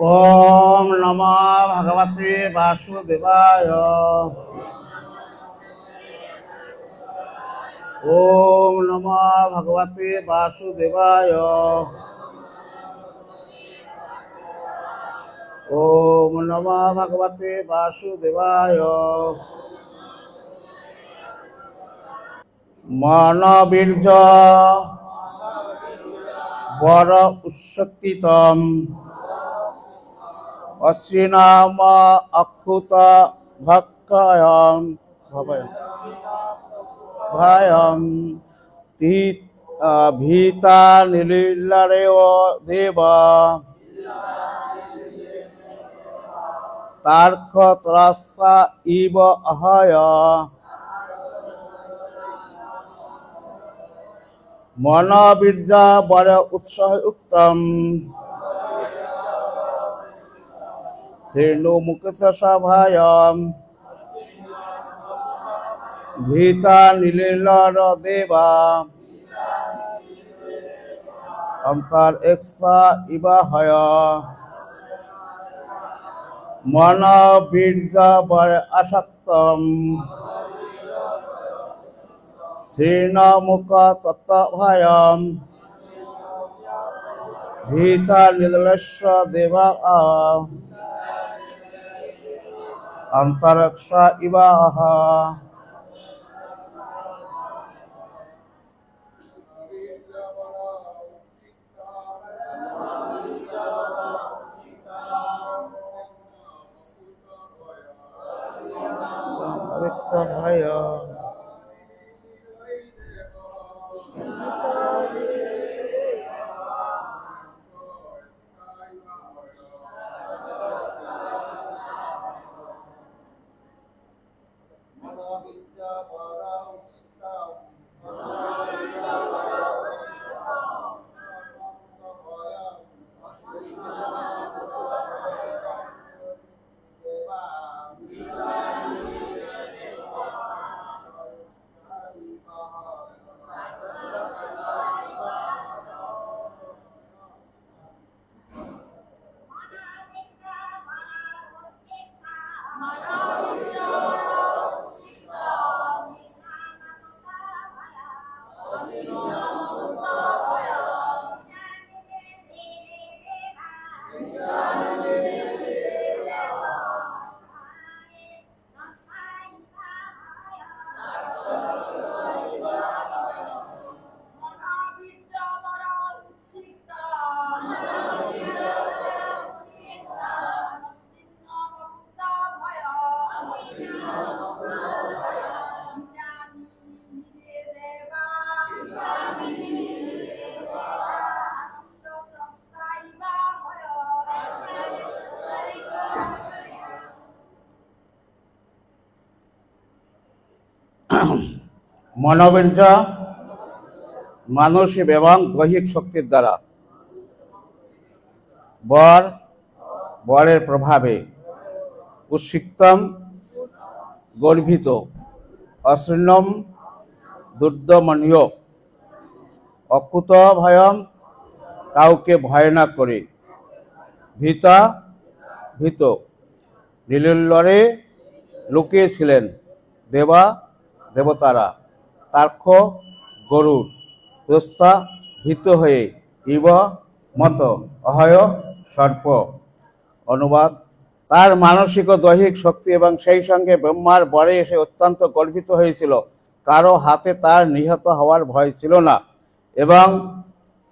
ओम नमो भगवते वासुदेवाय। ओम नमो भगवते वासुदेवाय। ओम नमो भगवते वासुदेवाय। मनवीर्ज वर उत्सक्तितम अश्विनाम अक्षुत भक्कयं भयं भीता नीलिलरेव देव तार्कत्रस्ता इव अहय मनवीर्जा वर उत्सयुक्तम श्रेणु मुकुटसभायां भीता नीलिलर देवा अंतरेक्षा इव हय मनवीर्जा वर आसक्तम श्रेणु मुकुटसभायां भीता नीलिलस्य देवा अंतरिक्षा इवाह भय मनोवीर्य मानसिक एवं दैहिक शक्तिर द्वारा वर बरेर प्रभावे उत्सिक्तम गर्भित अश्लीलम दुर्दमनीय अकुत भयम काउके भय ना करे भीता भीत नीलिलरे लुकिए छिलेन देवा देवतारा तार्क गरुड़ दोस्ता भीत हये इव मत अहय सर्प अनुवाद तार मानसिक और दैहिक शक्ति एवं सेई संगे ब्रह्मार बरे एसे अत्यंत गर्वित हयेछिल कारो हाथे तार निहत हওয়ার भय छिल ना एवं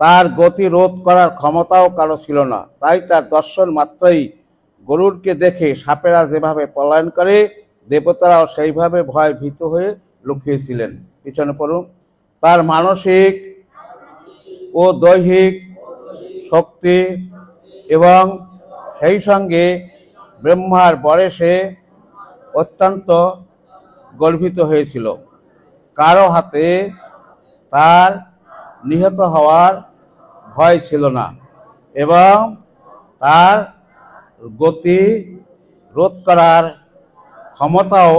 तार गति रोध करार क्षमताओ कारो छिल ना ताई तार दर्शन मात्रई गरुड़के देखे सापेरा जेभावे पलायन करे देवताराओ सेइभावे भय भीत हये लुकिয়েছিলেন পিছনে পড়ুন তার মানসিক ও দৈহিক শক্তি এবং সেই সঙ্গে ব্রহ্মার বরে সে অত্যন্ত গর্বিত হয়েছিল কারো হাতে তার নিহত হওয়ার ভয় ছিল না এবং তার গতি রোধ করার ক্ষমতাও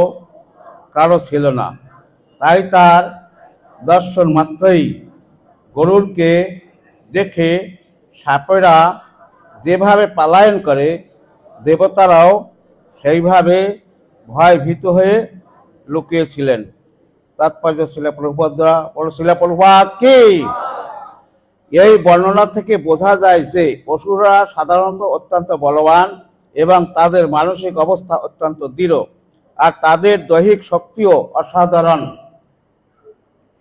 কারো ছিল না তাই তার दर्शन मात्रई गरुड़ के देखे सापेरा যেভাবে পলায়ন করে দেবতারাও সেইভাবে ভয় ভীত হয়ে লুকিয়েছিলেন। তাৎপর্য শিলা প্রভুপাদ কি। এই বর্ণনা থেকে বোঝা যায় যে অসুররা সাধারণত অত্যন্ত বলবান এবং তাদের মানসিক অবস্থা অত্যন্ত দৃঢ়, আর তাদের দৈহিক শক্তিও অসাধারণ।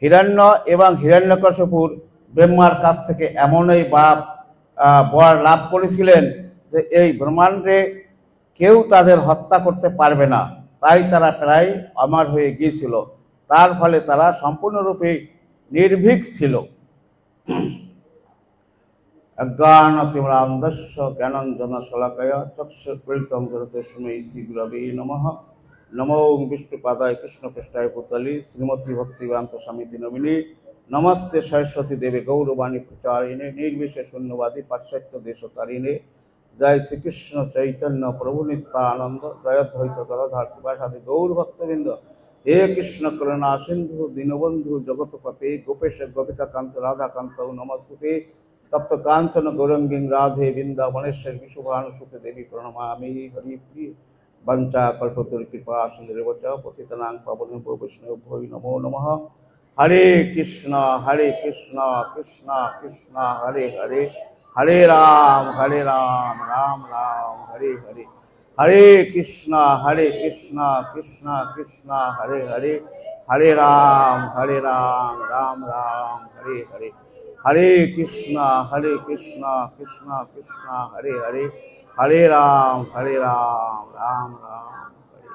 হিরণ্য এবং হিরণ্যকশিপুর ব্রহ্মার কাছ থেকে এমনই বর লাভ করেছিলেন যে এই ব্রহ্মাণ্ডে কেউ তাদের হত্যা করতে পারবে না, তাই তারা প্রায় অমর হয়ে গিয়েছিল। তার ফলে তারা সম্পূর্ণরূপে নির্ভীক ছিল। অজ্ঞানতিম্রান্ধস্য জ্ঞানাঞ্জনশলাকয়া চক্ষুর্মিলিতং তস্मै শ্রীগুরবে নমঃ। নমো বিষ্ণুপাদায় কৃষ্ণপৃষ্ঠায় ভূতলে শ্রীমতী ভক্তিবেদান্ত স্বামীতি নমিনে নমস্তে সরস্বতী দেবে গৌরবাণী প্রচারিণে নির্বিশেষ শূন্যবাদী পাশ্চাত্য দেশতারিণে। জয় শ্রীকৃষ্ণ চৈতন্য প্রভু নিত্যানন্দ, জয় অদ্বৈত গদাধর শিবাসাদি গৌর ভক্তবৃন্দ। হে কৃষ্ণ করুণা সিন্ধু দীনবন্ধু জগৎপতে গোপেশ গোপিকাকান্ত রাধাকান্ত নমস্তুতে। তপ্ত কাঞ্চন গৌরঙ্গীং রাধে বৃন্দাবনেশ্বর বিশুভানুসুতে দেবী প্রণমামি হরিপ্রিয়। বঞ্চা কল্পতরু কৃপা সিন্ধুরেব চ পতিতানাং পাবনেভ্যো বৈষ্ণবেভ্যো নমো নমঃ। হরে কৃষ্ণ কৃষ্ণ কৃষ্ণ হরে হরে, হরে রাম রাম রাম হরে হরে। হরে কৃষ্ণ কৃষ্ণ কৃষ্ণ হরে হরে, হরে রাম রাম রাম হরে হরে। হরে কৃষ্ণ কৃষ্ণ কৃষ্ণ হরে হরে, হরে রাম রাম রাম হরে।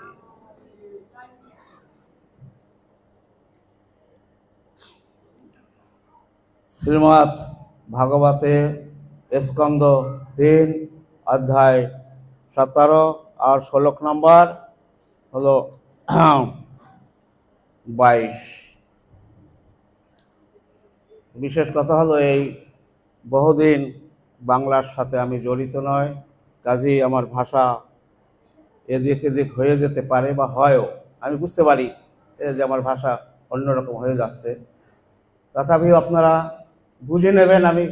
শ্রীমদ্ ভাগবতে স্কন্দ 3 অধ্যায় 17 আর শ্লোক নম্বর হলো 22। বিশেষ কথা হলো এই বহুদিন বাংলার সাথে আমি জড়িত নয়, কাজেই আমার ভাষা এদিক এদিক হয়ে যেতে পারে বা হয়ও, আমি বুঝতে পারি যে আমার ভাষা অন্যরকম হয়ে যাচ্ছে। তথাপিও আপনারা বুঝে নেবেন আমি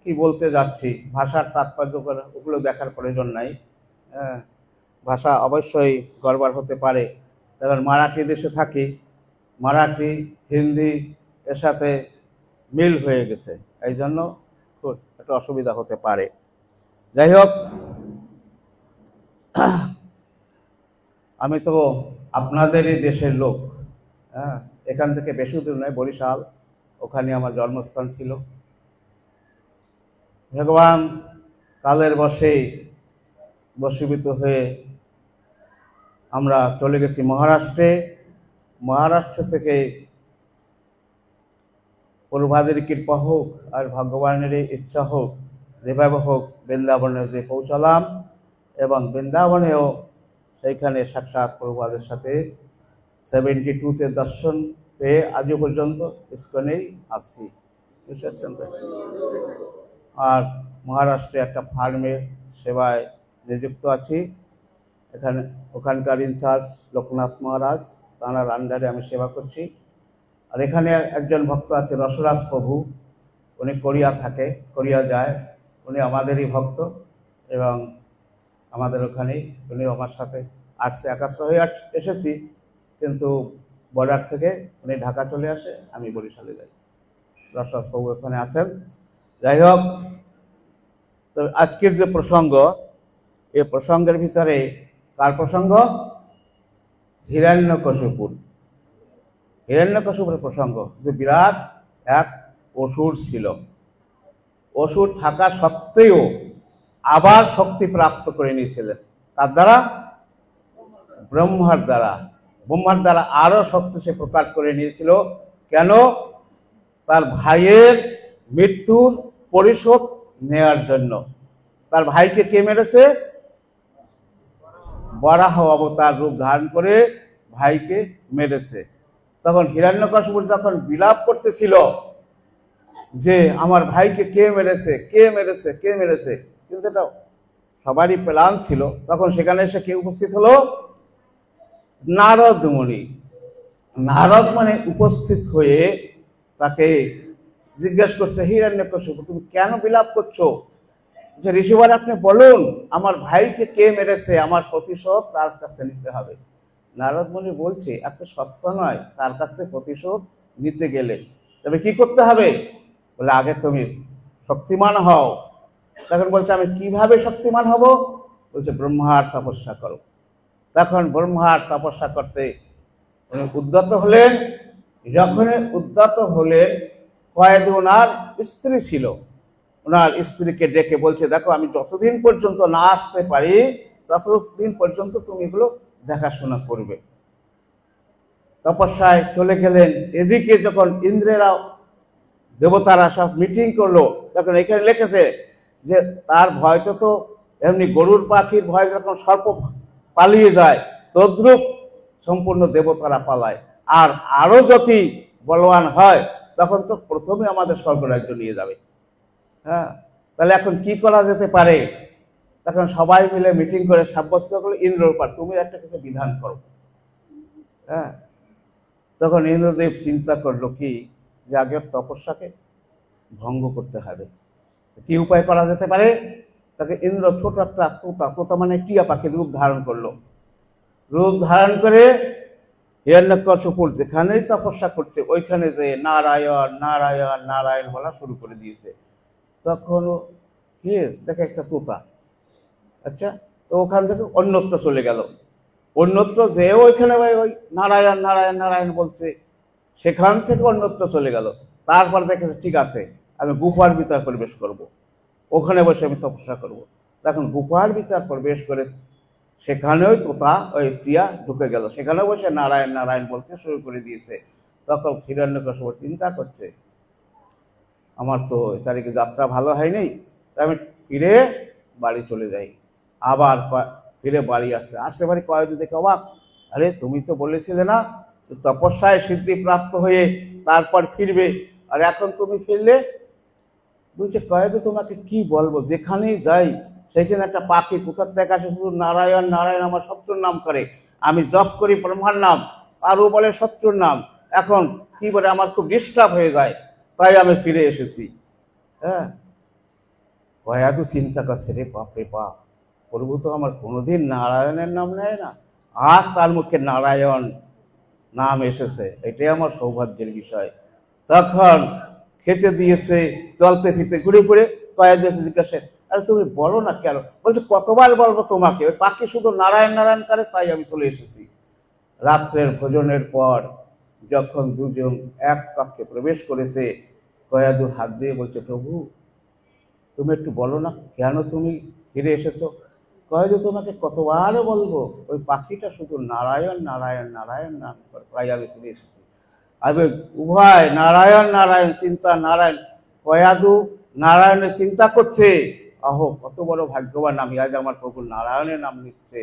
কি বলতে যাচ্ছি। ভাষার তাৎপর্য ওগুলো দেখার প্রয়োজন নাই। ভাষা অবশ্যই গড়বড় হতে পারে, কারণ মারাঠি দেশে থাকি, মারাঠি হিন্দি এর সাথে মিল হয়ে গেছে, এই জন্য খুব একটু অসুবিধা হতে পারে। যাই হোক, আমি তো আপনাদেরই দেশের লোক। এখান থেকে বেশি দূর নয়, বরিশাল, ওখানে আমার জন্মস্থান ছিল। ভগবান কালের বশে বশীভূত হয়ে আমরা চলে গেছি মহারাষ্ট্রে। মহারাষ্ট্র থেকে প্রভুপাদের কৃপা হোক আর ভগবানের ইচ্ছা হোক, যেভাবে হোক বৃন্দাবনে যে পৌঁছালাম, এবং বৃন্দাবনেও সেইখানে সাক্ষাৎ প্রভুপাদের সাথে 72তে দর্শন পেয়ে আজও পর্যন্ত ইস্কনেই আছি, বুঝতে পারছেন তো। আর মহারাষ্ট্রে একটা ফার্মের সেবায় নিযুক্ত আছি। ওখানকার ইনচার্জ লোকনাথ মহারাজ, তাঁর আন্ডারে আমি সেবা করছি। আর এখানে একজন ভক্ত আছে রসরাজ প্রভু, উনি কোরিয়া যায়, উনি আমাদেরই ভক্ত এবং আমাদের ওখানেই, উনি আমার সাথে আর্টসে একাত্র হয়ে এসেছি, কিন্তু বর্ডার থেকে উনি ঢাকা চলে আসে, আমি বরিশালে যাই। রসরাজ প্রভু ওখানে আছেন। যাই হোক, তো আজকের যে প্রসঙ্গ, এই প্রসঙ্গের ভিতরে কার প্রসঙ্গ? হিরণ্যকশিপুর প্রসঙ্গ। যে বিরাট এক অসুর ছিল, অসুর থাকা সত্ত্বেও আবার শক্তি প্রাপ্ত করে নিয়েছিলেন। তার দ্বারা? ব্রহ্মার দ্বারা আরো শক্তি সে প্রকাশ করে নিয়েছিল। কেন? তার ভাইয়ের মৃত্যুর পরিশোধ নেওয়ার জন্য। তার ভাইকে কে মেরেছে? বরাহ অবতার রূপ ধারণ করে ভাইকে মেরেছে। তখন হিরণ্যকশিপু যখন বিলাপ করতেছিল যে আমার ভাইকে কে মেরেছে, কিন্তু এটা সবারই প্ল্যান ছিল, তখন সেখানে এসে কে উপস্থিত হলো? নারদ মুনি। নারদ মানে উপস্থিত হয়ে তাকে জিজ্ঞেস করছে, হিরণ্যকশিপু তুমি কেন বিলাপ করছো? যে ঋষিবার আপনি বলুন আমার ভাইকে কে মেরেছে, আমার প্রতিশোধ তার কাছে নিতে হবে। নারদ মুনি বলছে এত সস্তা নয় তার কাছে প্রতিশোধ নিতে গেলে, তবে কি করতে হবে? বলে আগে তুমি শক্তিমান হও। তখন বলছে আমি কিভাবে শক্তিমান হব? বলছে ব্রহ্মার তপস্যা করো। তখন ব্রহ্মার তপস্যা করতে উনি উদ্যত হলেন। যখন উদ্যত হলেন, কয়েদি ওনার স্ত্রী ছিল, ওনার স্ত্রীকে ডেকে বলছে দেখো আমি যতদিন পর্যন্ত না আসতে পারি ততদিন পর্যন্ত তুমি এগুলো দেখাশোনা করবে। তপস্যায় চলে গেলেন। এদিকে যখন ইন্দ্রেরা দেবতারা সব মিটিং করলো, তখন এখানে লিখেছে যে তার ভয়টা তো এমনি গরুর পাখির ভয় যখন সর্প পালিয়ে যায় তদ্রূপ সম্পূর্ণ দেবতারা পালায়, আর আরো যদি বলবান হয় তখন তো প্রথমে আমাদের স্বর্গরাজ্য নিয়ে যাবে। হ্যাঁ, তাহলে এখন কি করা যেতে পারে? তখন সবাই মিলে মিটিং করে সাব্যস্ত করলো ইন্দ্রের উপর তুমি একটা কিছু বিধান করো। হ্যাঁ, তখন ইন্দ্রদেব চিন্তা করলো কি যে আগের তপস্যাকে ভঙ্গ করতে হবে, কি উপায় করা যেতে পারে? তাকে ইন্দ্র ছোট একটা তোতা মানে টিয়া পাখির রূপ ধারণ করলো। রূপ ধারণ করে হিরণ্যকশিপুর যেখানেই তপস্যা করছে ওইখানে যে নারায়ণ নারায়ণ নারায়ণ বলা শুরু করে দিয়েছে। তখন কি দেখে একটা তোতা, আচ্ছা, তো ওখান থেকে অন্যত্র চলে গেল। অন্যত্র যে ওইখানে ওই নারায়ণ নারায়ণ নারায়ণ বলছে, সেখান থেকে অন্যত্র চলে গেল। তারপর দেখেছে ঠিক আছে আমি গুফার ভিতর প্রবেশ করব, ওখানে বসে আমি তপস্যা করব। তখন গুফার ভিতর প্রবেশ করে সেখানেও তোতা ওই টিয়া ঢুকে গেল, সেখানে বসে নারায়ণ নারায়ণ বলতে শুরু করে দিয়েছে। তখন হিরণ্যকশিপু চিন্তা করছে আমার তো এ তারিখে যাত্রা ভালো হয়নি, আমি ফিরে বাড়ি চলে যাই। আবার ফিরে বাড়ি আসছে বাড়ি কয়েদি দেখে অবাক, আরে তুমি তো বলেছিলে না তপস্যায় সিদ্ধি প্রাপ্ত হয়ে তারপর ফিরবে, আর এখন তুমি ফিরলে? বলছে কয়েদি তোমাকে কি বলবো, যেখানেই যাই সেখানে একটা পাখি কোথার থেকে আসে শুধু নারায়ণ নারায়ণ আমার শত্রুর নাম করে, আমি জপ করি ব্রহ্মার নাম আর ও বলে শত্রুর নাম, এখন কি বলে আমার খুব ডিস্টার্ব হয়ে যায়, তাই আমি ফিরে এসেছি। হ্যাঁ, কয়াদু চিন্তা করছে রে বাপরে বাপ, প্রভু তো আমার কোনোদিন নারায়ণের নাম নেয় না, আজ তার মুখে নারায়ণ নাম এসেছে, এটাই আমার সৌভাগ্যের বিষয়। তখন খেতে দিয়েছে, চলতে ফিরতে ঘুরে ঘুরে কয়েদি জিজ্ঞাসা, আরে তুমি বলো না কেন? বলছে কতবার বলবো তোমাকে, ওই পাখি শুধু নারায়ণ নারায়ণ করে তাই আমি চলে এসেছি। রাত্রের ভোজনের পর যখন দুজন এক কক্ষে প্রবেশ করেছে, কয়াদু হাত দিয়ে বলছে প্রভু তুমি একটু বলো না কেন তুমি ফিরে এসেছো? কয়াদু তোমাকে কতবার বলবো, ওই পাখিটা শুধু নারায়ণ নারায়ণ নারায়ণ নাম করে তাই আমি ফিরে এসেছি। আমি উভয় নারায়ণ নারায়ণ চিন্তা নারায়ণ, কয়াদু নারায়ণের চিন্তা করছে, আহো কত বড় ভাগ্যবান আমি, আজ আমার প্রভু নারায়ণের নাম নিচ্ছে,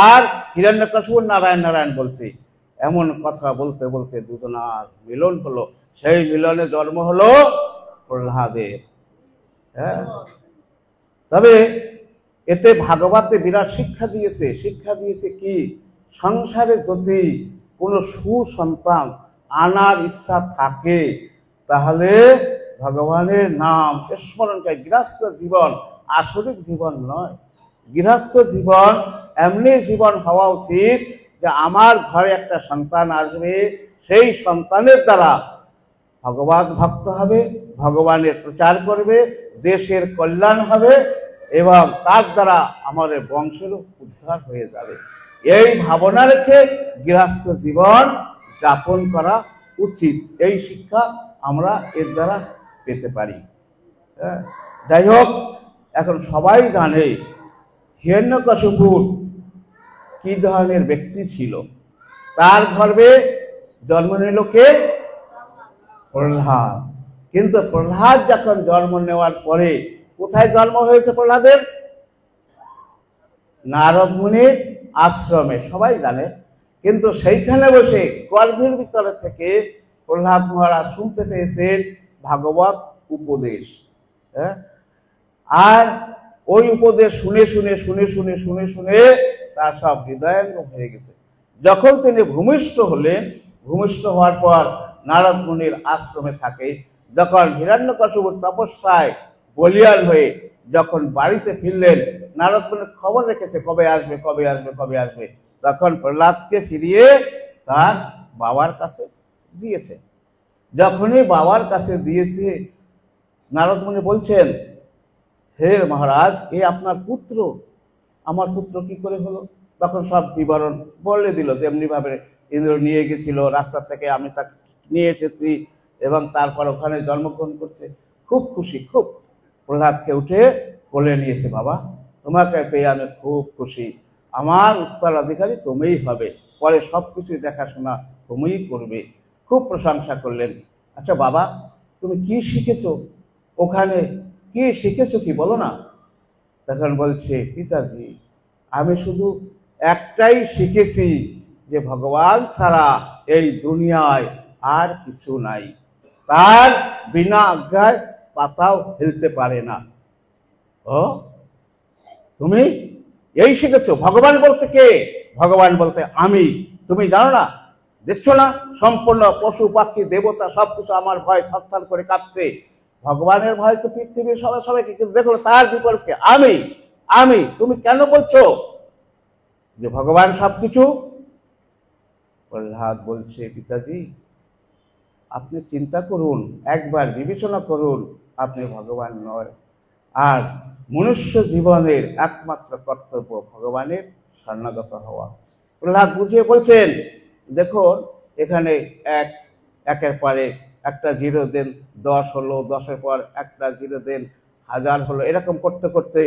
আর হিরণ্যকশিপু নারায়ণ নারায়ণ বলছে। এমন কথা বলতে বলতে দুজনার মিলন হলো, সেই মিলনে জন্ম হলো প্রহ্লাদের। হ্যাঁ, তবে এতে ভাগবতে বিরাট শিক্ষা দিয়েছে। শিক্ষা দিয়েছে কি, সংসারে যদি কোনো সুসন্তান আনার ইচ্ছা থাকে তাহলে ভগবানের নাম স্মরণ করে। গৃহস্থ জীবন আসরিক জীবন নয়, গৃহস্থ জীবন এমনি জীবন হওয়া উচিত যে আমার ঘরে একটা সন্তান আসবে, সেই সন্তানের দ্বারা ভগবান ভক্ত হবে, ভগবানের প্রচার করবে, দেশের কল্যাণ হবে এবং তার দ্বারা আমাদের বংশেরও উদ্ধার হয়ে যাবে। এই ভাবনা রেখে গৃহস্থ জীবন যাপন করা উচিত, এই শিক্ষা আমরা এর দ্বারা পেতে পারি। যাই হোক, এখন সবাই জানে হিরণ্যকশিপু কি ধরনের ব্যক্তি ছিল। তার গর্ভে জন্ম নিল কে? প্রহ্লাদ। কিন্তু প্রহ্লাদ যখন জন্ম নেওয়ার পরে কোথায় জন্ম হয়েছে প্রহ্লাদের? নারদ মুনির আশ্রমে, সবাই জানে। কিন্তু সেইখানে বসে গর্ভের ভিতরে থেকে প্রহ্লাদ মহারাজ শুনতে পেয়েছেন ভাগবত উপদেশ। হ্যাঁ, আর ওই উপদেশ শুনে শুনে শুনে শুনে শুনে শুনে তার সব হৃদয়ঙ্গম হয়ে গেছে। যখন তিনি ভূমিষ্ঠ হলেন, ভূমিষ্ঠ হওয়ার পর নারদ মুনির আশ্রমে থাকে, যখন হিরণ্যকশিপুর তপস্যায় বলিয়ান হয়ে যখন বাড়িতে ফিরলেন, নারদ মুনি খবর রেখেছে কবে আসবে কবে আসবে কবে আসবে, তখন প্রহ্লাদকে ফিরিয়ে তার বাবার কাছে দিয়েছে। যখনই বাবার কাছে দিয়েছে, নারদ মুনি বলছেন, হে মহারাজ, এ আপনার পুত্র। আমার পুত্র কি করে হলো? তখন সব বিবরণ বলে দিল, যেমনিভাবে ইন্দ্র নিয়ে গেছিল, রাস্তা থেকে আমি তাকে নিয়ে এসেছি এবং তারপর ওখানে জন্মগ্রহণ করছে। খুব খুশি, খুব। প্রহ্লাদকে উঠে কোলে নিয়েছে, বাবা তোমাকে পেয়ে আমি খুব খুশি, আমার উত্তরাধিকারী তুমিই হবে, পরে সব কিছুই দেখাশোনা তুমিই করবে। খুব প্রশংসা করলেন। আচ্ছা বাবা, তুমি কি শিখেছো ওখানে, কি শিখেছো কি বলো না? তখন বলছে, পিতাজি আমি শুধু একটাই শিখেছি, যে ভগবান ছাড়া এই দুনিয়ায় আর কিছু নাই, তার বিনা আজ্ঞায় পাতাও হিলতে পারে না। ও তুমি এই শিখেছো? ভগবান বলতে কে? ভগবান বলতে আমি। তুমি জানো না, দেখছো না, সম্পূর্ণ পশু পাখি দেবতা সবকিছু আমার ভয় থরথর করে কাঁপছে। ভগবানের ভয় তো পৃথিবীর সবাই সবাইকে, কিন্তু দেখো তার বিপরীতকে আমি। আমি তুমি কেন বলছো যে ভগবান সবকিছু? প্রহ্লাদ বলছে, পিতাজি আপনি চিন্তা করুন, একবার বিবেচনা করুন, আপনি ভগবান নয়। আর মনুষ্য জীবনের একমাত্র কর্তব্য ভগবানের শরণাগত হওয়া। প্রহ্লাদ বুঝিয়ে বলছেন, দেখুন এখানে একের পরে একটা জিরো দেন, 10 হলো, 10-এর পর একটা জিরো দেন, 1000 হলো, এরকম করতে করতে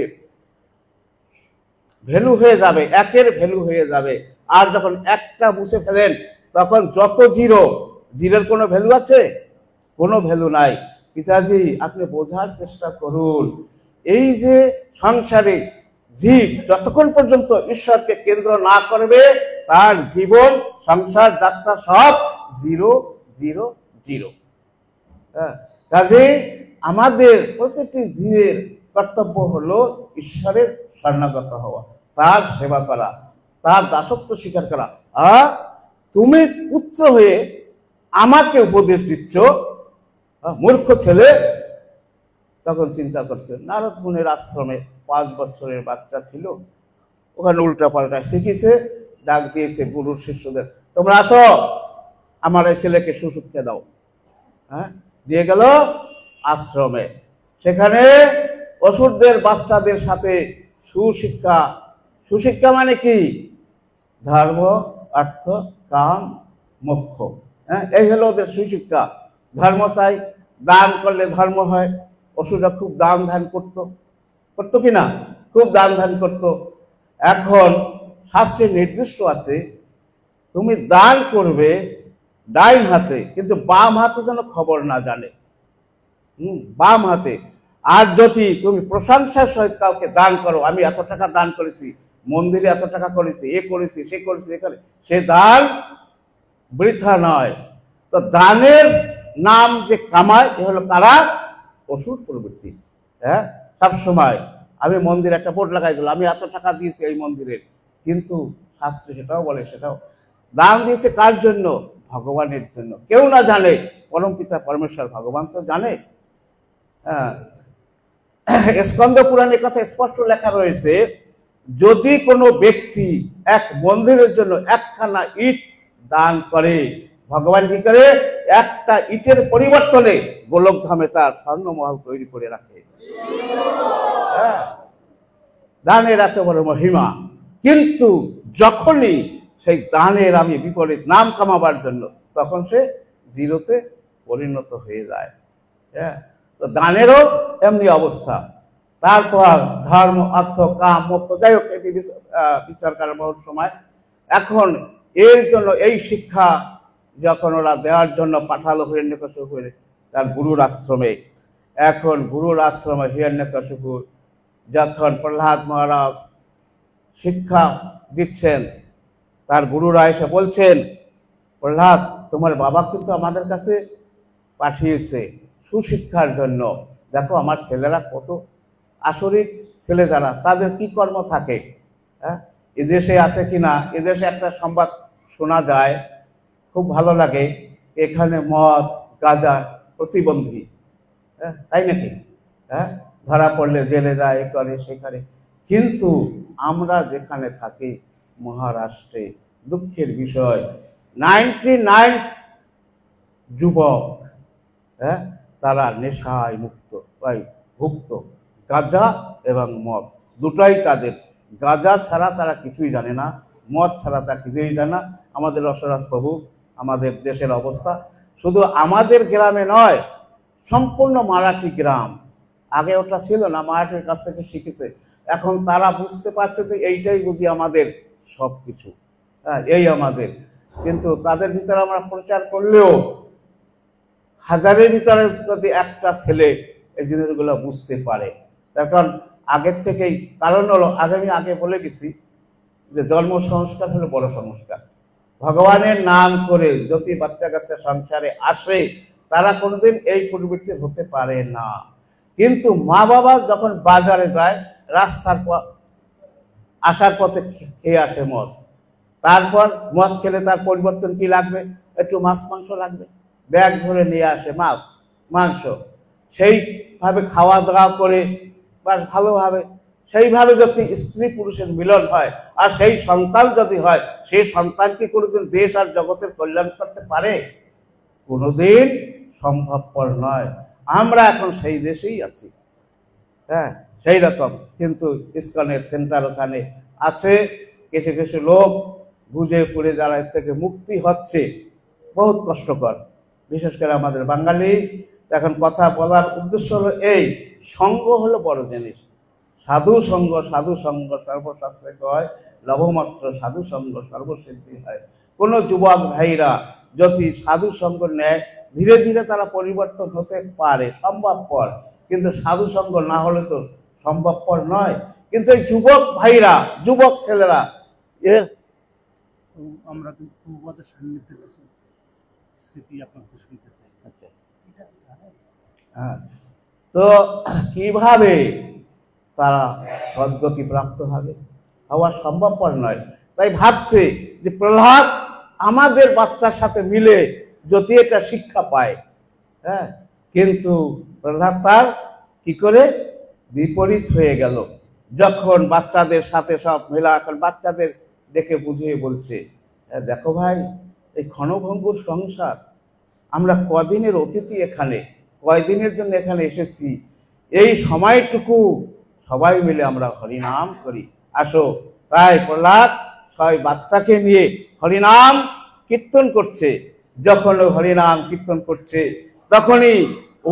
ভ্যালু হয়ে যাবে, একের ভ্যালু হয়ে যাবে। আর যখন একটা মুছে ফেলেন, তখন যত জিরোর কোনো ভ্যালু আছে? কোনো ভ্যালু নাই। পিতাজি আপনি বোঝার চেষ্টা করুন, এই যে সংসারে জীব যতক্ষণ পর্যন্ত ঈশ্বরকে কেন্দ্র না করবে, তার জীবন সংসার যাত্রা সব 0 0 0। কাজে আমাদের প্রত্যেকটি জীবের কর্তব্য হলো ঈশ্বরের শরণাগত হওয়া, তার সেবা করা, তার দাসত্ব স্বীকার করা। আর তুমি পুত্র হয়ে আমাকে উপদেশ দিচ্ছ, মূর্খ ছেলে। তখন চিন্তা করছে, নারদ মুনির আশ্রমে 5 বছরের বাচ্চা ছিল, ওখানে উল্টা পাল্টা শিখেছে, ডাক দিয়েছে গুরুর শিষ্যদের, তোমরা আসো আমার এই ছেলেকে সুশিক্ষা দাও। দিয়ে গেল আশ্রমে, সেখানে অসুরদের বাচ্চাদের সাথে সুশিক্ষা। সুশিক্ষা মানে কি? ধর্ম, অর্থ, কাম, মোক্ষ। এই হলো ওদের সুশিক্ষা। ধর্ম চাই, দান করলে ধর্ম হয়। অসুররা খুব দান ধ্যান করতো কিনা? খুব দান ধ্যান করতো। এখন শাস্ত্রে নির্দিষ্ট আছে, তুমি দান করবে ডাইন হাতে, কিন্তু বাম হাতে যেন খবর না জানে। বাম হাতে। আর যদি তুমি প্রশংসার সহিত কাউকে দান করো, আমি এত টাকা দান করেছি, মন্দিরে এত টাকা করেছি, এ করেছি সে করেছি, এখানে, সে দান বৃথা নয়। তো দানের নাম যে কামায়, এ হলো কারা? অসুর প্রবৃত্তি। সবসময় আমি মন্দিরে একটা বোর্ড লাগাই দিলাম, আমি এত টাকা দিয়েছি এই মন্দিরের, কিন্তু শাস্ত্রে সেটাও বলে, সেটাও দান দিয়েছে কার জন্য? ভগবানের জন্য। কেউ না জানে, পরম পিতা পরমেশ্বর ভগবান তো জানে। স্কন্দ পুরাণের কথা স্পষ্ট লেখা রয়েছে, যদি কোনো ব্যক্তি এক মন্দিরের জন্য একখানা ইট দান করে, ভগবান কি করে? একটা ইটের পরিবর্তনে গোলকধামে তার স্বর্ণমহল তৈরি করে রাখে। দানের এত বড় মহিমা। কিন্তু যখনই সেই দানের আমি বিপরীত নাম কামাবার জন্য, তখন সে জিরোতে পরিণত হয়ে যায়। তো দানেরও এমনি অবস্থা। তারপর ধর্ম, অর্থ, কাম, মোক্ষ, যাই হোক এটি বিচার করার বহু সময়। এখন এর জন্য এই শিক্ষা যখন ওরা দেওয়ার জন্য পাঠালো হিরণ্যকশিপু তার গুরুর আশ্রমে। এখন গুরুর আশ্রমে হিরণ্যকশিপু যখন প্রহ্লাদ মহারাজ শিক্ষা দিচ্ছেন, তার গুরুরা এসে বলছেন, প্রহ্লাদ তোমার বাবা কিন্তু আমাদের কাছে পাঠিয়েছে সুশিক্ষার জন্য। দেখো আমার ছেলেরা কত আসরিক ছেলে, যারা তাদের কি কর্ম থাকে, এদেশে আছে কিনা। এদেশে একটা সংবাদ শোনা যায়, খুব ভালো লাগে, এখানে মদ গাঁজা প্রতিবন্ধী। তাই নাকি? ধরা পড়লে জেলে যায়, এ করে সে করে। কিন্তু আমরা যেখানে থাকি মহারাষ্ট্রে, দুঃখের বিষয় 99 যুবক তারা নেশায় ভুক্ত। গাঁজা এবং মদ দুটাই তাদের। গাঁজা ছাড়া তারা কিছুই জানে না, মদ ছাড়া তারা কিছুই জানে না। আমাদের রসরাজ প্রভু, আমাদের দেশের অবস্থা শুধু আমাদের গ্রামে নয়, সম্পূর্ণ মারাঠি গ্রাম। আগে ওটা ছিল না, মারাঠির কাছ থেকে শিখেছে। এখন তারা বুঝতে পারছে যে এইটাই বুঝি আমাদের সব কিছু, এই আমাদের। কিন্তু তাদের ভিতরে আমরা প্রচার করলেও হাজারের ভিতরে যদি একটা ছেলে এই জিনিসগুলো বুঝতে পারে। তার কারণ আগের থেকেই, কারণ হলো আগে বলে গেছি যে জন্ম সংস্কার হলো বড় সংস্কার। ভগবানের নাম করে যদি বাচ্চা কাচ্চা সংসারে আসে তারা কোনোদিন এই পরিবর্তন হতে পারে না। কিন্তু মা বাবা যখন বাজারে যায়, রাস্তার আসার পথে খেয়ে আসে মদ, তারপর মদ খেলে তার পরিবর্তন কি লাগবে? একটু মাছ মাংস লাগবে, ব্যাগ ভরে নিয়ে আসে মাছ মাংস, সেইভাবে খাওয়া দাওয়া করে বা ভালোভাবে সেইভাবে যদি স্ত্রী পুরুষের মিলন হয় আর সেই সন্তান যদি হয়, সেই সন্তান কি কোনোদিন দেশ আর জগতের কল্যাণ করতে পারে? কোনোদিন সম্ভবপর নয়। আমরা এখন সেই দেশেই আছি, সেই রকম। কিন্তু ইসকনের সেন্টার ওখানে আছে, কিছু কিছু লোক বুঝে পড়ে যারা এর থেকে মুক্তি হচ্ছে, বহুত কষ্টকর। বিশেষ করে আমাদের বাঙালি। এখন কথা বলার উদ্দেশ্য হলো এই, সঙ্গ হলো বড় জিনিস। সাধু সঙ্গ সর্বশাস্ত্রে কয়, লভমাত্র সাধু সঙ্গ সর্বসিদ্ধি হয়। কোনো যুবক ভাইরা যদি সাধু সঙ্গ নেয়, ধীরে ধীরে তারা পরিবর্তন হতে পারে, সম্ভবপর। কিন্তু সাধু সঙ্গ না হলে তো সম্ভবপর নয়। কিন্তু এই যুবক ভাইরা, যুবক ছেলেরা, আমরা কিন্তু সান্নিধ্যে স্মৃতি আপনাকে শুনতে চাই। হ্যাঁ, তো কিভাবে তারা সদ্গতি প্রাপ্ত হবে? হওয়া সম্ভবপর নয়। তাই ভাবছে যে প্রহ্লাদ আমাদের বাচ্চার সাথে মিলে যদি এটা শিক্ষা পায়, কিন্তু প্রহ্লাদ তার কি করে বিপরীত হয়ে গেল। যখন বাচ্চাদের সাথে সব মেলা, এখন বাচ্চাদের ডেকে বুঝিয়ে বলছে, দেখো ভাই, এই ক্ষণভঙ্গুর সংসার, আমরা কদিনের অতিথি, এখানে কয়দিনের জন্য এখানে এসেছি, এই সময়টুকু সবাই মিলে আমরা হরিনাম করি, আসো। তাই প্রহ্লাদ ছয় বাচ্চাকে নিয়ে হরিনাম কীর্তন করছে। যখন হরিনাম কীর্তন করছে তখনই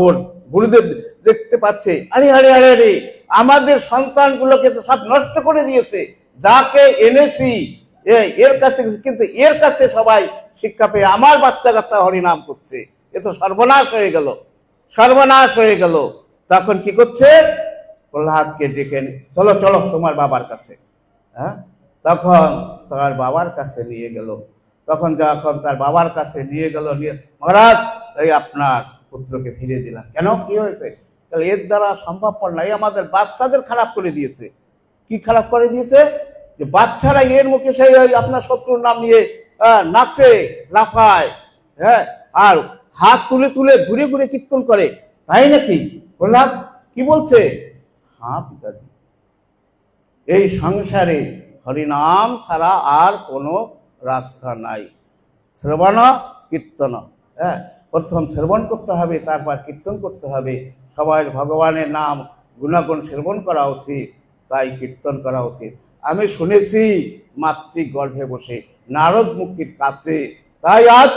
ওর গুরুদেব দেখতে পাচ্ছে, আরে আরে আরে আরে, আমাদের সন্তানগুলোকে তো সব নষ্ট করে দিয়েছে, যাকে এনেছি এর কাছে, কিন্তু এর কাছে সবাই শিক্ষা পেয়ে আমার বাচ্চা কাচ্চা হরিনাম করছে, এ তো সর্বনাশ হয়ে গেল, সর্বনাশ হয়ে গেল। তখন কি করছে? প্রহ্লাদকে ডেকে, চলো চলো তোমার বাবার কাছে। তখন তার বাবার কাছে নিয়ে গেল। তখন যখন তার বাবার কাছে নিয়ে গেল, মহারাজ এই আপনার পুত্রকে ফিরে দিলাম। কেন, কি হয়েছে? তাহলে এর দ্বারা সম্ভবপর নাই, আমাদের বাচ্চাদের খারাপ করে দিয়েছে। কি খারাপ করে দিয়েছে? যে বাচ্চারা এর মুখে সেই আপনার শত্রুর নাম নিয়ে নাচে, লাফায়, আর হাত তুলে তুলে ঘুরে ঘুরে কীর্তন করে, তাই নাকি? প্রহ্লাদ কি বলছে? হ্যাঁ পিতাজি, এই সংসারে হরিনাম ছাড়া আর কোনো রাস্তা নাই। শ্রবণ কীর্তন, প্রথম শ্রবণ করতে হবে, তারপর কীর্তন করতে হবে। সবাই ভগবানের নাম গুণাগুণ শ্রবণ করা উচিত, তাই কীর্তন করা উচিত। আমি শুনেছি মাতৃগর্ভে বসে নারদ মুখির কাছে, তাই আজ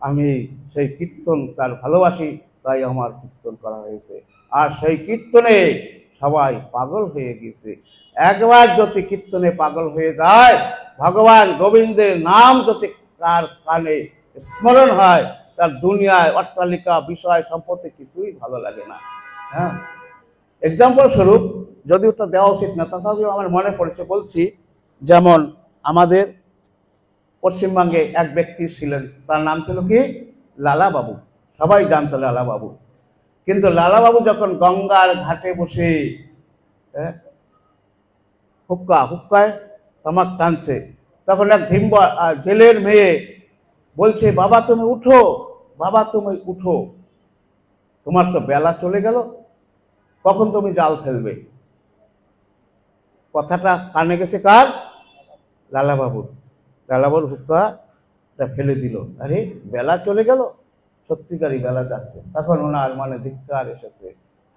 আমি সেই কীর্তন তার ভালোবাসি, তাই আমার কীর্তন করা হয়েছে। আর সেই কীর্তনে সবাই পাগল হয়ে গেছে। একবার যদি কীর্তনে পাগল হয়ে যায়, ভগবান গোবিন্দের নাম যদি তার কানে স্মরণ হয়, তার দুনিয়ায় অট্টালিকা বিষয় সম্পত্তি কিছুই ভালো লাগে না। এক্সাম্পল স্বরূপ, যদি ওটা দেওয়া উচিত না, তথাপিও আমার মনে পড়েছে, বলছি। যেমন আমাদের পশ্চিমবঙ্গে এক ব্যক্তি ছিলেন, তার নাম ছিল কি? লালা বাবু। সবাই জানতো লালা বাবু। কিন্তু লালা বাবু যখন গঙ্গার ঘাটে বসে হুক্কায় তামাক টানছে, তখন এক জেলের মেয়ে বলছে, বাবা তুমি উঠো, বাবা তুমি উঠো, তোমার তো বেলা চলে গেল। কখন তুমি জাল ফেলবে? কথাটা কানে গেছে কার? লালাবাবুর। লালাবাবুর হুক্কাটা ফেলে দিল। আরে বেলা চলে গেল, সত্যিকারই বেলা যাচ্ছে। তখন ওনার মানে ধিক্কার এসেছে,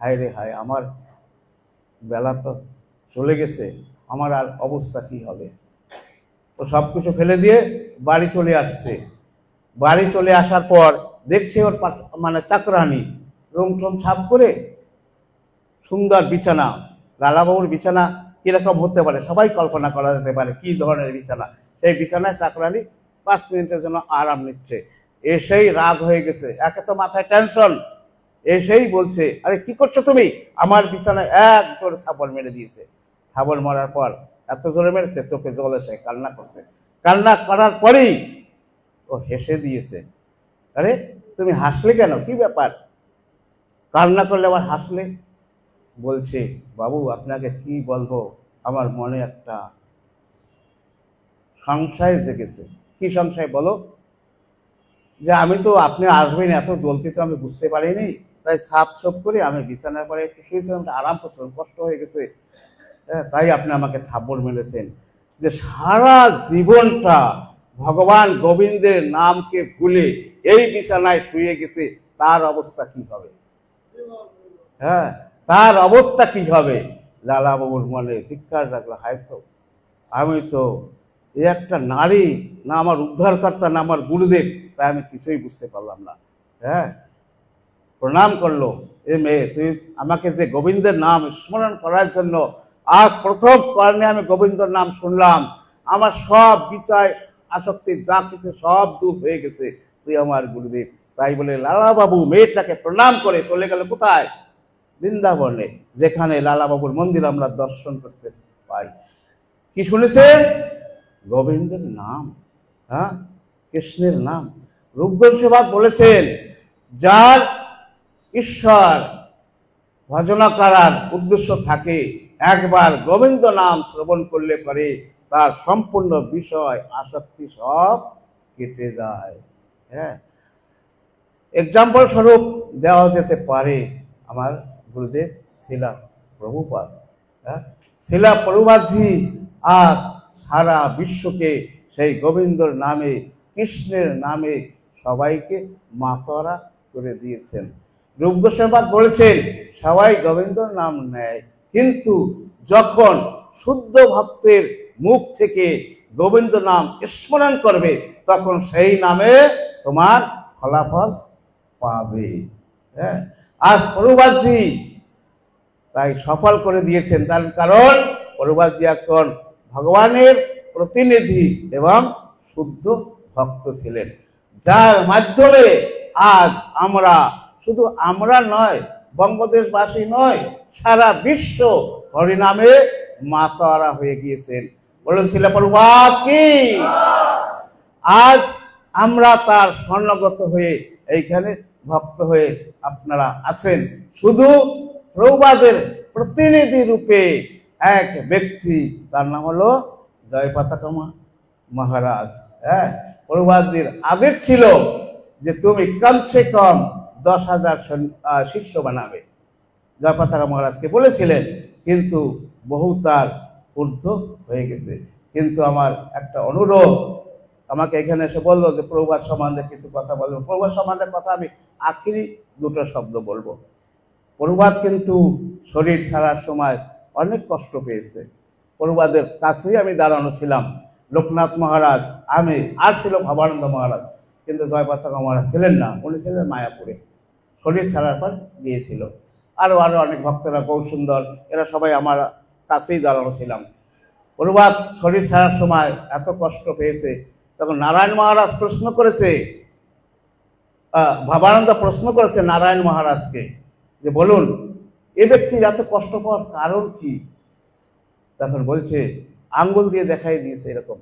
হায় রে হায়, আমার বেলা তো চলে গেছে, আমার আর অবস্থা কি হবে। তো সব কিছু ফেলে দিয়ে বাড়ি চলে আসছে। বাড়ি চলে আসার পর দেখছে ওর মানে চাকরানি রুম টুম ছাপ করে সুন্দর বিছানা। লালাবাবুর বিছানা কীরকম হতে পারে সবাই কল্পনা করা যেতে পারে, কী ধরনের বিছানা। সেই বিছানায় চাকরানি 5 মিনিটের জন্য আরাম নিচ্ছে। এসেই রাগ হয়ে গেছে, একে তো মাথায় টেনশন। এসেই বলছে, আরে কি করছো তুমি? আমার বিছানায় এক জোরে থাপড় মেরে দিয়েছে। থাপড় মারার পর এত জোরে মেরেছে চোখে জল এসে কান্না করছে। কান্না করার পরেই ও হেসে দিয়েছে। আরে তুমি হাসলে কেন, কি ব্যাপার? কান্না করলে আবার হাসলে? বলছে, বাবু আপনাকে কি বলবো, আমার মনে একটা সংশয় জেগেছে। কি সংশয় বলো? যে আমি তো আপনি আসবেন এত জলদি তো আমি বুঝতে পারিনি, তাই সাপ ছোপ করে আমি বিছানার পরে একটু শুয়েছিলাম, আরাম করছিলাম, কষ্ট হয়ে গেছে, তাই আপনি আমাকে থাপ্পড় মেরেছেন। যে সারা জীবনটা ভগবান গোবিন্দের নামকে ভুলে এই বিছানায় শুয়ে গেছে, তার অবস্থা কি হবে? হ্যাঁ, তার অবস্থা কি হবে? লালাবাবুর মনে ধিক্কার লাগলো, হায় তো, আমি তো এ একটা নারী না আমার উদ্ধারকর্তা না আমার গুরুদেব, তাই আমি কিছুই বুঝতে পারলাম না। হ্যাঁ, প্রণাম করলো, এ মেয়ে তুই আমাকে যে গোবিন্দের নাম স্মরণ করার জন্য আজ প্রথম কর্ণে আমি গোবিন্দর নাম শুনলাম, আমার সব বিষয় আসক্তি যা কিছু সব দূর হয়ে গেছে, তুই আমার গুরুদেব। তাই বলে লালাবাবু মেয়েটাকে প্রণাম করে চলে গেল কোথায়? বৃন্দাবনে, যেখানে লালাবাবুর মন্দির আমরা দর্শন করতে পাই। কি শুনেছে? গোবিন্দের নাম, হ্যাঁ, কৃষ্ণের নাম। রূপগোস্বামী বলেছেন, যার ঈশ্বর ভজনা করার উদ্দেশ্য থাকে, একবার গোবিন্দ নাম শ্রবণ করলে পরে তার সম্পূর্ণ বিষয় আসক্তি সব কেটে যায়। হ্যাঁ, এক্সাম্পল স্বরূপ দেওয়া যেতে পারে আমার গুরুদেব শিলা প্রভুপাদ। হ্যাঁ, শিলা প্রভুপাদজি আজ সারা বিশ্বকে সেই গোবিন্দর নামে, কৃষ্ণের নামে সবাইকে মাতারা করে দিয়েছেন। রূপগোস্বামী বলেছেন, সবাই গোবিন্দর নাম নেয়, কিন্তু যখন শুদ্ধ ভক্তের মুখ থেকে গোবিন্দ নাম স্মরণ করবে, তখন সেই নামে তোমার ফলাফল পাবে। হ্যাঁ, আজ প্রভুপাদজি তাই সফল করে দিয়েছেন, তার কারণ প্রভুপাদজি এখন ভগবানের প্রতিনিধি এবং শুদ্ধ ভক্ত ছিলেন, যার মাধ্যমে আজ আমরা, শুধু আমরা নয়, বঙ্গদেশবাসী নয়, সারা বিশ্ব হরিনামে মাতারা হয়ে গিয়েছেন। বলুন শিলা প্রভুপাদ কি। আজ আমরা তার স্বর্ণগত হয়ে এইখানে ভক্ত হয়ে আপনারা আছেন। শুধু প্রভুপাদের প্রতিনিধি রূপে এক ব্যক্তি, তার নাম হলো জয়পতাকা মহারাজ। হ্যাঁ, প্রভুপাদের আদেশ ছিল যে তুমি কমসে কম 10,000 শিষ্য বানাবে। জয়পতাকা মহারাজকে বলেছিলেন, কিন্তু বহু তার ঊর্ধ্ব হয়ে গেছে। কিন্তু আমার একটা অনুরোধ, আমাকে এখানে এসে বললো যে প্রভুপাদ সম্বন্ধে কিছু কথা বলবো। প্রভুপাদ সম্বন্ধে কথা আমি আখিরি দুটো শব্দ বলবো। প্রভুপাদ কিন্তু শরীর ছাড়ার সময় অনেক কষ্ট পেয়েছে। প্রভুপাদের কাছেই আমি দাঁড়ানো ছিলাম, লোকনাথ মহারাজ, আমি, আর ছিল ভবানন্দ মহারাজ, কিন্তু জয়পতাকা মহারাজ ছিলেন না, উনি ছিলেন মায়াপুরে, শরীর ছাড়ার পর গিয়েছিল। আরও অনেক ভক্তরা, গৌরসুন্দর, এরা সবাই আমার কাছেই দাঁড়ানো ছিলাম। প্রভুপাদ শরীর ছাড়ার সময় এত কষ্ট পেয়েছে, তখন নারায়ণ মহারাজ প্রশ্ন করেছে, ভবানন্দ প্রশ্ন করেছে নারায়ণ মহারাজকে যে বলুন এ ব্যক্তির এত কষ্ট পাওয়ার কারণ কি? তখন বলছে, আঙ্গুল দিয়ে দেখাই দিয়েছে এরকম,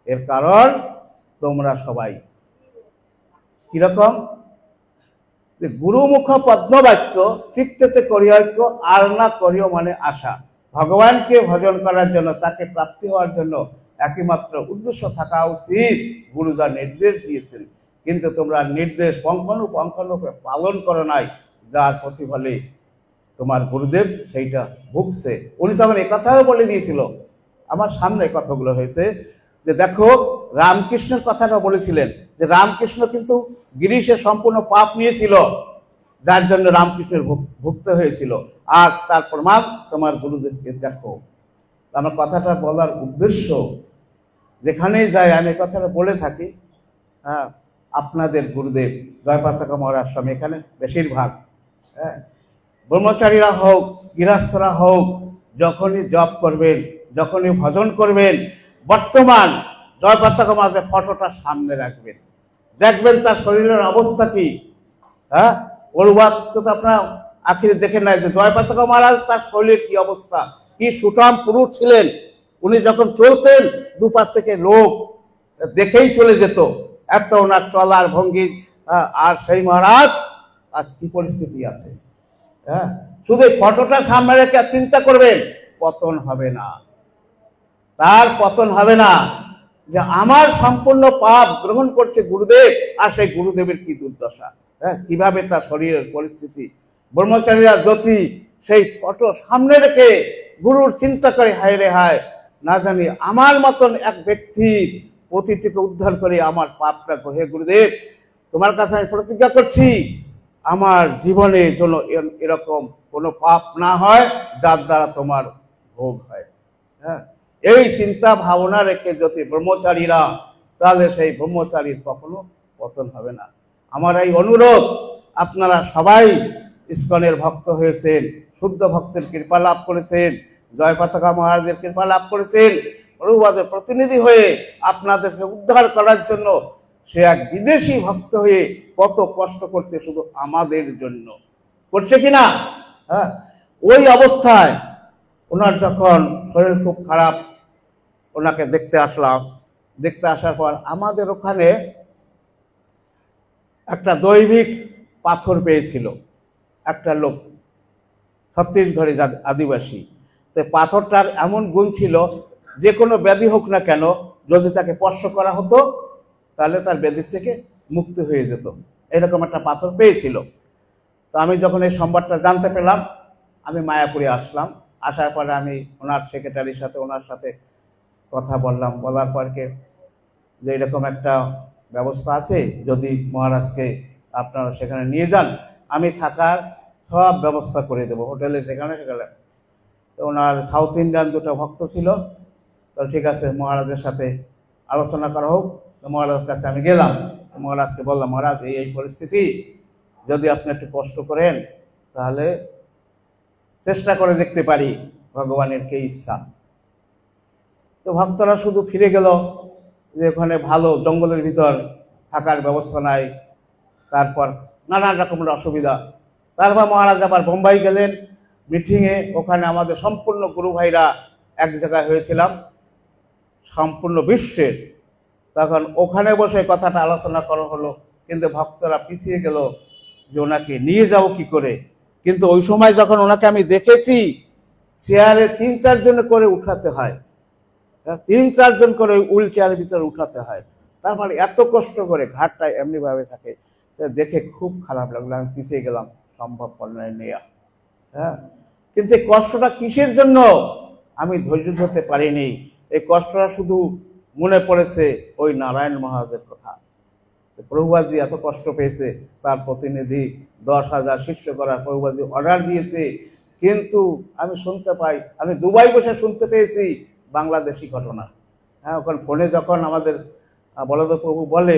এর কারণ তোমরা সবাই। কিরকম? যে গুরুমুখ পদ্মবাক্য চিত্তেতে করিয়ৈক্য, আর না করিও মানে আশা। ভগবানকে ভজন করার জন্য, তাকে প্রাপ্তি হওয়ার জন্য একমাত্র উদ্দেশ্য থাকা উচিত, গুরু যা নির্দেশ দিয়েছেন। কিন্তু তোমরা নির্দেশ পঙ্খানুপুঙ্খরূপে পালন করো নাই, যার প্রতিফলে তোমার গুরুদেব সেইটা ভুগছে। উনি তখন একথাও বলে দিয়েছিল, আমার সামনে কথাগুলো হয়েছে, যে দেখো রামকৃষ্ণের কথাটা বলেছিলেন যে রামকৃষ্ণ কিন্তু গিরিশে সম্পূর্ণ পাপ নিয়েছিল, যার জন্য রামকৃষ্ণের ভুগতে হয়েছিল, আর তার প্রমাণ তোমার গুরুদেবকে দেখো। আমার কথাটা বলার উদ্দেশ্য, যেখানেই যাই আমি কথাটা বলে থাকি, হ্যাঁ, আপনাদের গুরুদেব জয়পাতাকা মহারাজ স্বামী এখানে বেশিরভাগ, হ্যাঁ, ব্রহ্মচারীরা হোক গৃহস্থরা হোক, যখনই জপ করবেন, যখনই ভজন করবেন, বর্তমান জয়পাতাকা মহারাজের ফটোটা সামনে রাখবেন, দেখবেন তার শরীরের অবস্থা কি। হ্যাঁ, অনুবাদ তো আপনার আখিরে দেখে নাই যে জয়পাতাকা মহারাজ তার শরীরের কি অবস্থা, কি সুঠাম পুরুষ ছিলেন। উনি যখন চলতেন দুপাশ থেকে লোক দেখেই চলে যেত, এত ওনার চলার ভঙ্গি। আর সেই মহারাজ আজ কি পরিস্থিতি আছে। হ্যাঁ, শুধু ফটোটা সামনে রেখে চিন্তা করবেন, পতন হবে না, তার পতন হবে না। যে আমার সম্পূর্ণ পাপ গ্রহণ করছে গুরুদেব, আর সেই গুরুদেবের কি দুর্দশা, হ্যাঁ, কিভাবে তার শরীরের পরিস্থিতি। ব্রহ্মচারীরা যদি সেই ফটো সামনে রেখে গুরুর চিন্তা করে, হায় রে হায়, না জানি আমার মতন এক ব্যক্তি পতিতকে উদ্ধার করে আমার পাপটা, হে গুরুদেব তোমার কাছে আমি প্রতিজ্ঞা করছি আমার জীবনে যেন এরকম কোনো পাপ না হয় যার দ্বারা তোমার ভোগ হয়। হ্যাঁ, এই চিন্তা ভাবনা রেখে যদি ব্রহ্মচারীরা, তাহলে সেই ব্রহ্মচারীর কখনো পতন হবে না। আমার এই অনুরোধ, আপনারা সবাই ইস্কনের ভক্ত হয়েছেন, শুদ্ধ ভক্তের কৃপা লাভ করেছেন, জয়পাতাকা মহারাজের কৃপা লাভ করেছেন, প্রভুপাদের প্রতিনিধি হয়ে আপনাদেরকে উদ্ধার করার জন্য সে এক বিদেশি ভক্ত হয়ে কত কষ্ট করছে শুধু আমাদের জন্য, করছে কিনা। হ্যাঁ, ওই অবস্থায় ওনার যখন শরীর খুব খারাপ, ওনাকে দেখতে আসলাম। দেখতে আসার পর আমাদের ওখানে একটা দৈবিক পাথর পেয়েছিল একটা লোক, ছত্তিশগড়ের আদিবাসী। তো পাথরটার এমন গুণ ছিল, যে কোনো ব্যাধি হোক না কেন, যদি তাকে স্পর্শ করা হতো তাহলে তার ব্যাধির থেকে মুক্তি হয়ে যেত। এরকম একটা পাথর পেয়েছিল। তো আমি যখন এই সংবাদটা জানতে পেলাম, আমি মায়াপুরে আসলাম। আসার পরে আমি ওনার সেক্রেটারির সাথে, ওনার সাথে কথা বললাম। বলার পরকে যে এরকম একটা ব্যবস্থা আছে, যদি মহারাজকে আপনারা সেখানে নিয়ে যান, আমি থাকার সব ব্যবস্থা করে দেবো, হোটেলে সেখানে গেলে। তো ওনার সাউথ ইন্ডিয়ান দুটো ভক্ত ছিল। তো ঠিক আছে, মহারাজের সাথে আলোচনা করা হোক। তো মহারাজের কাছে আমি গেলাম। মহারাজকে বললাম, মহারাজ এই পরিস্থিতি, যদি আপনি একটু কষ্ট করেন তাহলে চেষ্টা করে দেখতে পারি, ভগবানের কি ইচ্ছা। তো ভক্তরা শুধু ফিরে গেল যে ওখানে ভালো জঙ্গলের ভিতর থাকার ব্যবস্থা নাই, তারপর নানান রকমের অসুবিধা। তারপর মহারাজ আবার বোম্বাই গেলেন মিটিংয়ে। ওখানে আমাদের সম্পূর্ণ গুরু ভাইরা এক জায়গায় হয়েছিলাম, সম্পূর্ণ বিশ্বের। তখন ওখানে বসে কথাটা আলোচনা করা হলো, কিন্তু ভক্তরা পিছিয়ে গেল যে ওনাকে নিয়ে যাবো কি করে। কিন্তু ওই সময় যখন ওনাকে আমি দেখেছি, চেয়ারে ৩-৪ জন করে উঠাতে হয়, ৩-৪ জন করে হুইল চেয়ারের ভিতরে উঠাতে হয়। তারপরে এত কষ্ট করে, ঘাটটা এমনিভাবে থাকে, দেখে খুব খারাপ লাগলো। আমি পিছিয়ে গেলাম, সম্ভবপর নয় নেওয়া। হ্যাঁ, কিন্তু এই কষ্টটা কিসের জন্য আমি ধৈর্য ধরতে পারিনি। এই কষ্টটা শুধু মনে পড়েছে ওই নারায়ণ মহারাজের কথা। প্রভুপাদজি এত কষ্ট পেয়েছে, তার প্রতিনিধি 10,000 শিষ্য করার প্রভুপাদজি অর্ডার দিয়েছে, কিন্তু আমি শুনতে পাই, আমি দুবাই বসে শুনতে পেয়েছি বাংলাদেশি ঘটনা। হ্যাঁ, ওখানে ফোনে যখন আমাদের বলদ প্রভু বলে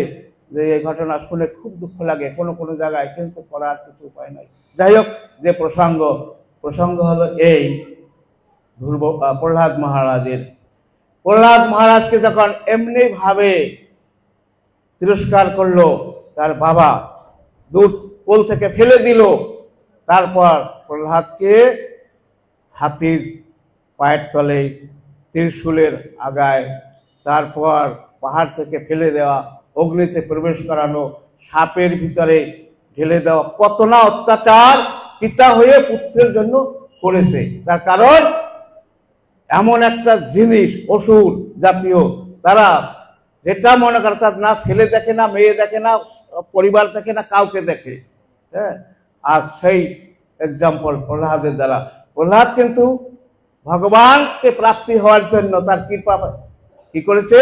যে এই ঘটনা শুনে খুব দুঃখ লাগে কোনো কোনো জায়গায়, কিন্তু করার কিছু উপায় নাই। যাই হোক, যে প্রসঙ্গ হলো এই প্রহ্লাদ মহারাজের। প্রহ্লাদ মহারাজকে যখন এমনিভাবে তিরস্কার করলো তার বাবা, দূর কোল থেকে ফেলে দিল, তারপর প্রহ্লাদকে হাতির পায়ের তলে, ত্রিশূলের আগায়, তারপর পাহাড় থেকে ফেলে দেওয়া, অগ্নিতে প্রবেশ করানো, সাপের ভিতরে ঢেলে দেওয়া, কত না অত্যাচার পিতা হয়ে পুত্রের জন্য করেছে। তার কারণ এমন একটা জিনিস, অসুর জাতীয়, তারা যেটা মনে করে, না ছেলে দেখে, না মেয়ে দেখে, না পরিবার দেখে, না কাউকে দেখে। হ্যাঁ, আর সেই এক্সাম্পল প্রহ্লাদের দ্বারা। প্রহ্লাদ কিন্তু ভগবানকে প্রাপ্তি হওয়ার জন্য তার কৃপা কি করেছে,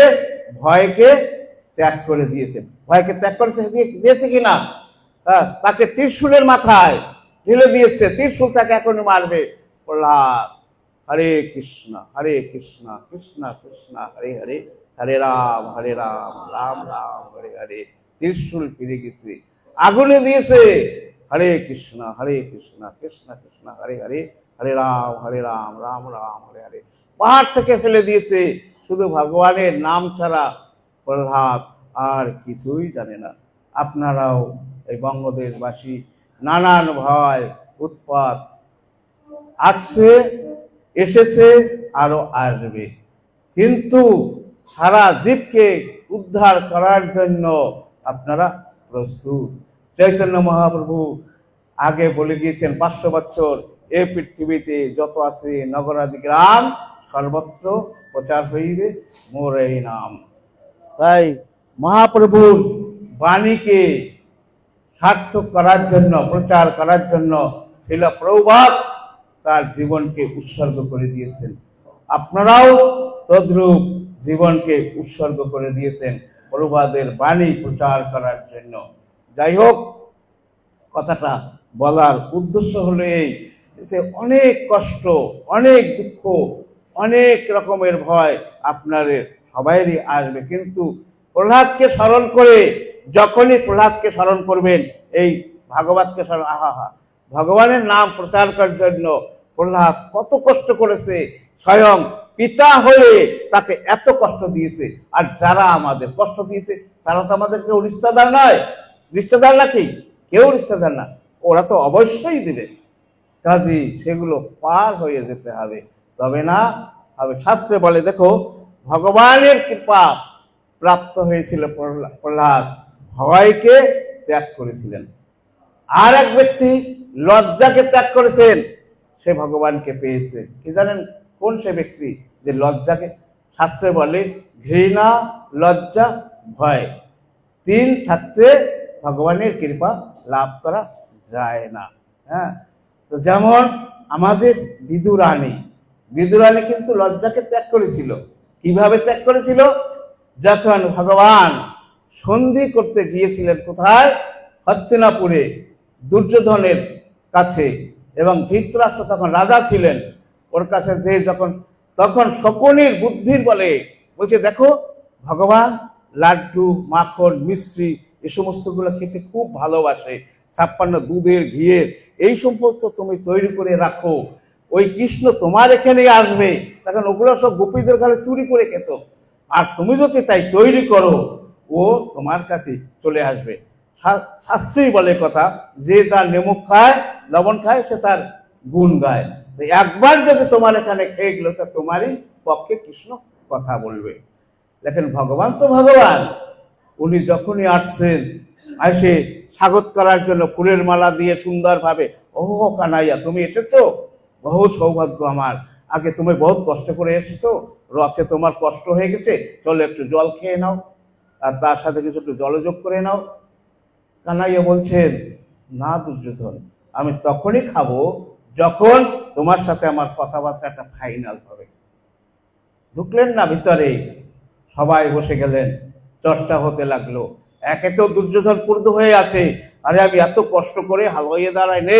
ভয়কে ত্যাগ করে দিয়েছে। ভয়কে ত্যাগ করেছে, দিয়েছে কিনা, তাকে ত্রিশূলের মাথায় ঢেলে দিয়েছে, ত্রিশূল তাকে এখনই মারবে। প্রহ্লাদ হরে কৃষ্ণ কৃষ্ণ কৃষ্ণ হরে হরে, হরে রাম রাম রাম হরে হরে। ত্রিশূল ফিরে গেছে, আগুনে দিয়েছে। হরে কৃষ্ণ কৃষ্ণ কৃষ্ণ হরে হরে, হরে রাম রাম রাম হরে হরে। পাহাড় থেকে ফেলে দিয়েছে। শুধু ভগবানের নাম ছাড়া প্রহ্লাদ আর কিছুই জানে না। আপনারাও এই বঙ্গদেশবাসী নানান ভয় উৎপাত আসছে, এসেছে, আরো আসবে, কিন্তু সারা জীবকে উদ্ধার করার জন্য আপনারা প্রস্তুত। চৈতন্য মহাপ্রভু আগে বলে গিয়েছেন 500 বছর এই পৃথিবীতে যত আছে নগরাদি গ্রাম সর্বত্র প্রচার হইবে মোর এই নাম। তাই মহাপ্রভুর বাণীকে সার্থক করার জন্য, প্রচার করার জন্য শ্রীল প্রভুপাদ তার জীবনকে উৎসর্গ করে দিয়েছেন। আপনারাও তদ্রূপ জীবনকে উৎসর্গ করে দিয়েছেন প্রভুপাদের বাণী প্রচার করার জন্য। যাই হোক, কথাটা বলার উদ্দেশ্য হলো এই যে অনেক কষ্ট, অনেক দুঃখ, অনেক রকমের ভয় আপনাদের সবাইরই আসবে, কিন্তু প্রহ্লাদকে স্মরণ করে, যখনই প্রহ্লাদকে স্মরণ করবেন, এই ভাগবতকে স্মরণ, ভগবানের নাম প্রচার করার জন্য প্রহ্লাদ কত কষ্ট করেছে, স্বয়ং পিতা হয়ে তাকে এত কষ্ট দিয়েছে। আর যারা আমাদের কষ্ট দিয়েছে তারা তো আমাদের কেউ রিস্তাদার নয়, রিস্তাদার নাকি, কেউ রিস্তাদার না, ওরা তো অবশ্যই দেবে। কাজী সেগুলো পার হয়ে যেতে হবে, তবে না হবে। শাস্ত্রে বলে, দেখো ভগবানের কৃপা প্রাপ্ত হয়েছিল প্রহ্লাদ, ভয়কে ত্যাগ করেছিলেন। আর এক ব্যক্তি লজ্জাকে ত্যাগ করেছেন, সে ভগবানকে পেয়েছে। কি জানেন কোন সে ব্যক্তি? যে লজ্জাকে, শাস্ত্রে বলে ঘৃণা, লজ্জা, ভয়, 3 থাকতে ভগবানের কৃপা লাভ করা যায় না। হ্যাঁ, তো যেমন আমাদের বিদুরানী কিন্তু লজ্জাকে ত্যাগ করেছিল। কিভাবে ত্যাগ করেছিল? যখন ভগবান সন্ধি করতে গিয়েছিলেন কোথায়? হস্তিনাপুরে দুর্যোধনের কাছে, এবং ধৃতরাষ্ট্র তখন রাজা ছিলেন, ওর কাছে যে তখন শকুনির বুদ্ধির বলে বলছে, দেখো ভগবান লাড্ডু, মাখন, মিশ্রি এ সমস্তগুলো খেতে খুব ভালোবাসে, 56 দুধের, ঘিয়ের, এই সমস্ত তুমি তৈরি করে রাখো, ওই কৃষ্ণ তোমার এখানে আসবে, তখন ওগুলো সব গোপীদের ঘরে চুরি করে খেত, আর তুমি যদি তাই তৈরি করো ও তোমার কাছে চলে আসবে। শাস্ত্রী বলে কথা, যে তার নেমুক খায়, লবণ খায়, সে তার গুণ গায়। একবার যদি তোমার এখানে খেয়ে গেল, তা তোমারই পক্ষে কৃষ্ণ কথা বলবে। দেখেন ভগবান তো ভগবান, উনি যখনই আসছেন, এসে স্বাগত করার জন্য ফুলের মালা দিয়ে সুন্দরভাবে, ও কানাইয়া তুমি এসেছো, বহু সৌভাগ্য আমার, আগে তুমি বহুত কষ্ট করে এসেছো, রথে তোমার কষ্ট হয়ে গেছে, চলো একটু জল খেয়ে নাও, আর তার সাথে কিছু একটু জলযোগ করে নাও। কানাইয়া বলছেন, না দুর্যোধন, আমি তখনই খাবো যখন তোমার সাথে আমার কথাবার্তা একটা ফাইনাল হবে। ঢুকলেন না ভিতরে, সবাই বসে গেলেন, চর্চা হতে লাগলো। একে তো দুর্যোধন ক্রুদ্ধ হয়ে আছে, আরে আমি এত কষ্ট করে হালুয়াইয়ে দাঁড়াই নে,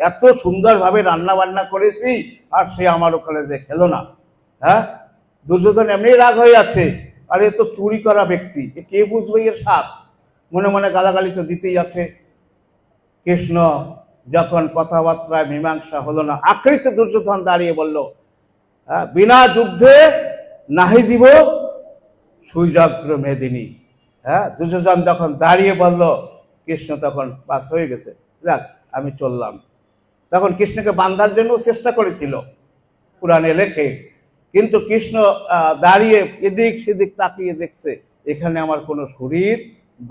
এত সুন্দরভাবে রান্না বান্না করেছি, আর সে আমার ওখানে যে খেলো না। হ্যাঁ, দুর্যোধন এমনি রাগ হয়ে আছে, আরে তো চুরি করা ব্যক্তি, এ কে বুঝবে এর স্বাদ, মনে মনে গালাগালি তো দিতেই আছে। কৃষ্ণ যখন কথাবার্তায় মীমাংসা হলো না, আকৃত দুর্যোধন দাঁড়িয়ে বলল, বিনা যুদ্ধে নাহি দিব সুযগ্র মেদিনী। হ্যাঁ, দুর্যোধন যখন দাঁড়িয়ে বলল, কৃষ্ণ তখন পাস হয়ে গেছে, যাক আমি চললাম। তখন কৃষ্ণকে বাঁধার জন্য চেষ্টা করেছিল, পুরাণে লেখে, কিন্তু কৃষ্ণ দাঁড়িয়ে এদিক সেদিক তাকিয়ে দেখছে, এখানে আমার কোনো শরীর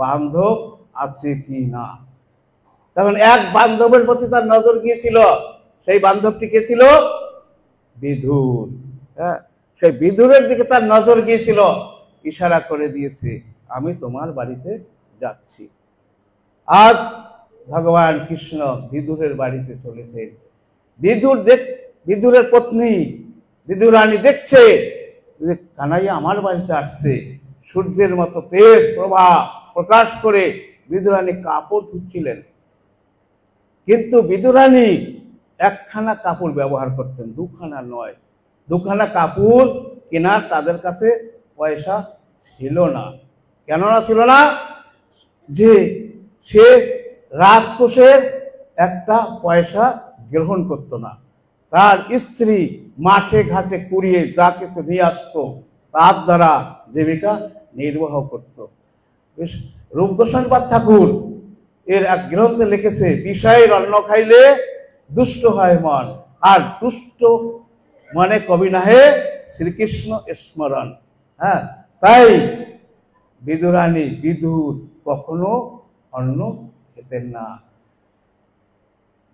বান্ধব আছে কি না। তখন এক বান্ধবের প্রতি তার নজর গিয়েছিল, সেই বান্ধবটি কে ছিল? বিদুর। হ্যাঁ, সেই বিদুরের দিকে তার নজর গিয়েছিল, ইশারা করে দিয়েছে, আমি তোমার বাড়িতে যাচ্ছি। আজ ভগবান কৃষ্ণ বিদুরের বাড়িতে চলেছেন। বিদুরের পত্নী বিদুরানী দেখছে যে কানাইয়া আমার বাড়িতে আসছে। সূর্যের মতো তেজ প্রভা প্রকাশ করে বিদুরানী কাপড় ধুচ্ছিলেন, কিন্তু বিদুরানী একখানা কাপড় ব্যবহার করতেন, দুখানা নয়। দুখানা কাপড় কেনার তাদের কাছে পয়সা ছিল না। কেননা ছিল না? যে সে রাজকোষের একটা পয়সা গ্রহণ করত না। তার স্ত্রী মাঠে ঘাটে কুড়িয়ে যা কিছু নিয়ে আসতো তার দ্বারা জীবিকা নির্বাহ করত। রূপগোস্বামীপাদ ঠাকুর এর এক গ্রন্থে লিখেছে, বিষয়ের অন্ন খাইলে দুষ্ট হয় মন, আর দুষ্ট মনে কবি নাহে শ্রীকৃষ্ণ স্মরণ। হ্যাঁ, তাই বিদুরানী বিদুর কখনো অন্ন খেতেন না।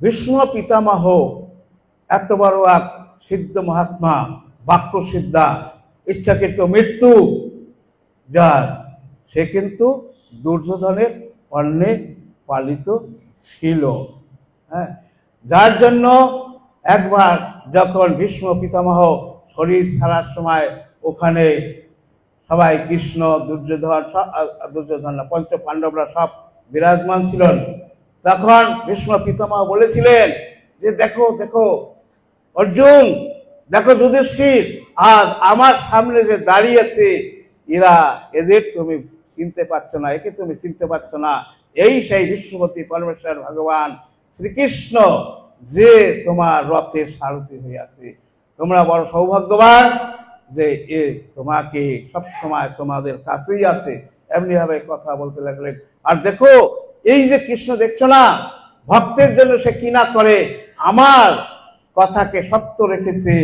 ভীষ্ম পিতামহ এত বড় এক সিদ্ধ মহাত্মা, বাক্য সিদ্ধা, ইচ্ছাকৃত মৃত্যু যার, সে কিন্তু দুর্যোধনের অন্নে পালিত ছিল। হ্যাঁ, যার জন্য একবার যখন ভীষ্ম পিতামহ শরীর ছাড়ার সময় ওখানে সবাই কৃষ্ণ, দুর্যোধন না, পঞ্চ পাণ্ডবরা সব বিরাজমান ছিলেন, তখন ভীষ্ম পিতামহ বলেছিলেন যে দেখো দেখো অর্জুন, দেখো যুধিষ্ঠির আজ আমার সামনে যে দাঁড়িয়েছে, এদের তুমি চিনতে পারছো না, একে তুমি চিনতে পারছো না। এই সেই বিশ্বপতি পরমেশ্বর ভগবান শ্রীকৃষ্ণ, যে তোমার রথের সারথি হয়ে আছে। তোমরা বড় সৌভাগ্যবান যে এ তোমাকে সবসময় তোমাদের কাছেই আছে। এমনি ভাবে কথা বলতে লাগলেন। আর দেখো এই যে কৃষ্ণ দেখছো না, ভক্তের জন্য সে কি না করে, আমার কথাকে সত্য রেখেছে,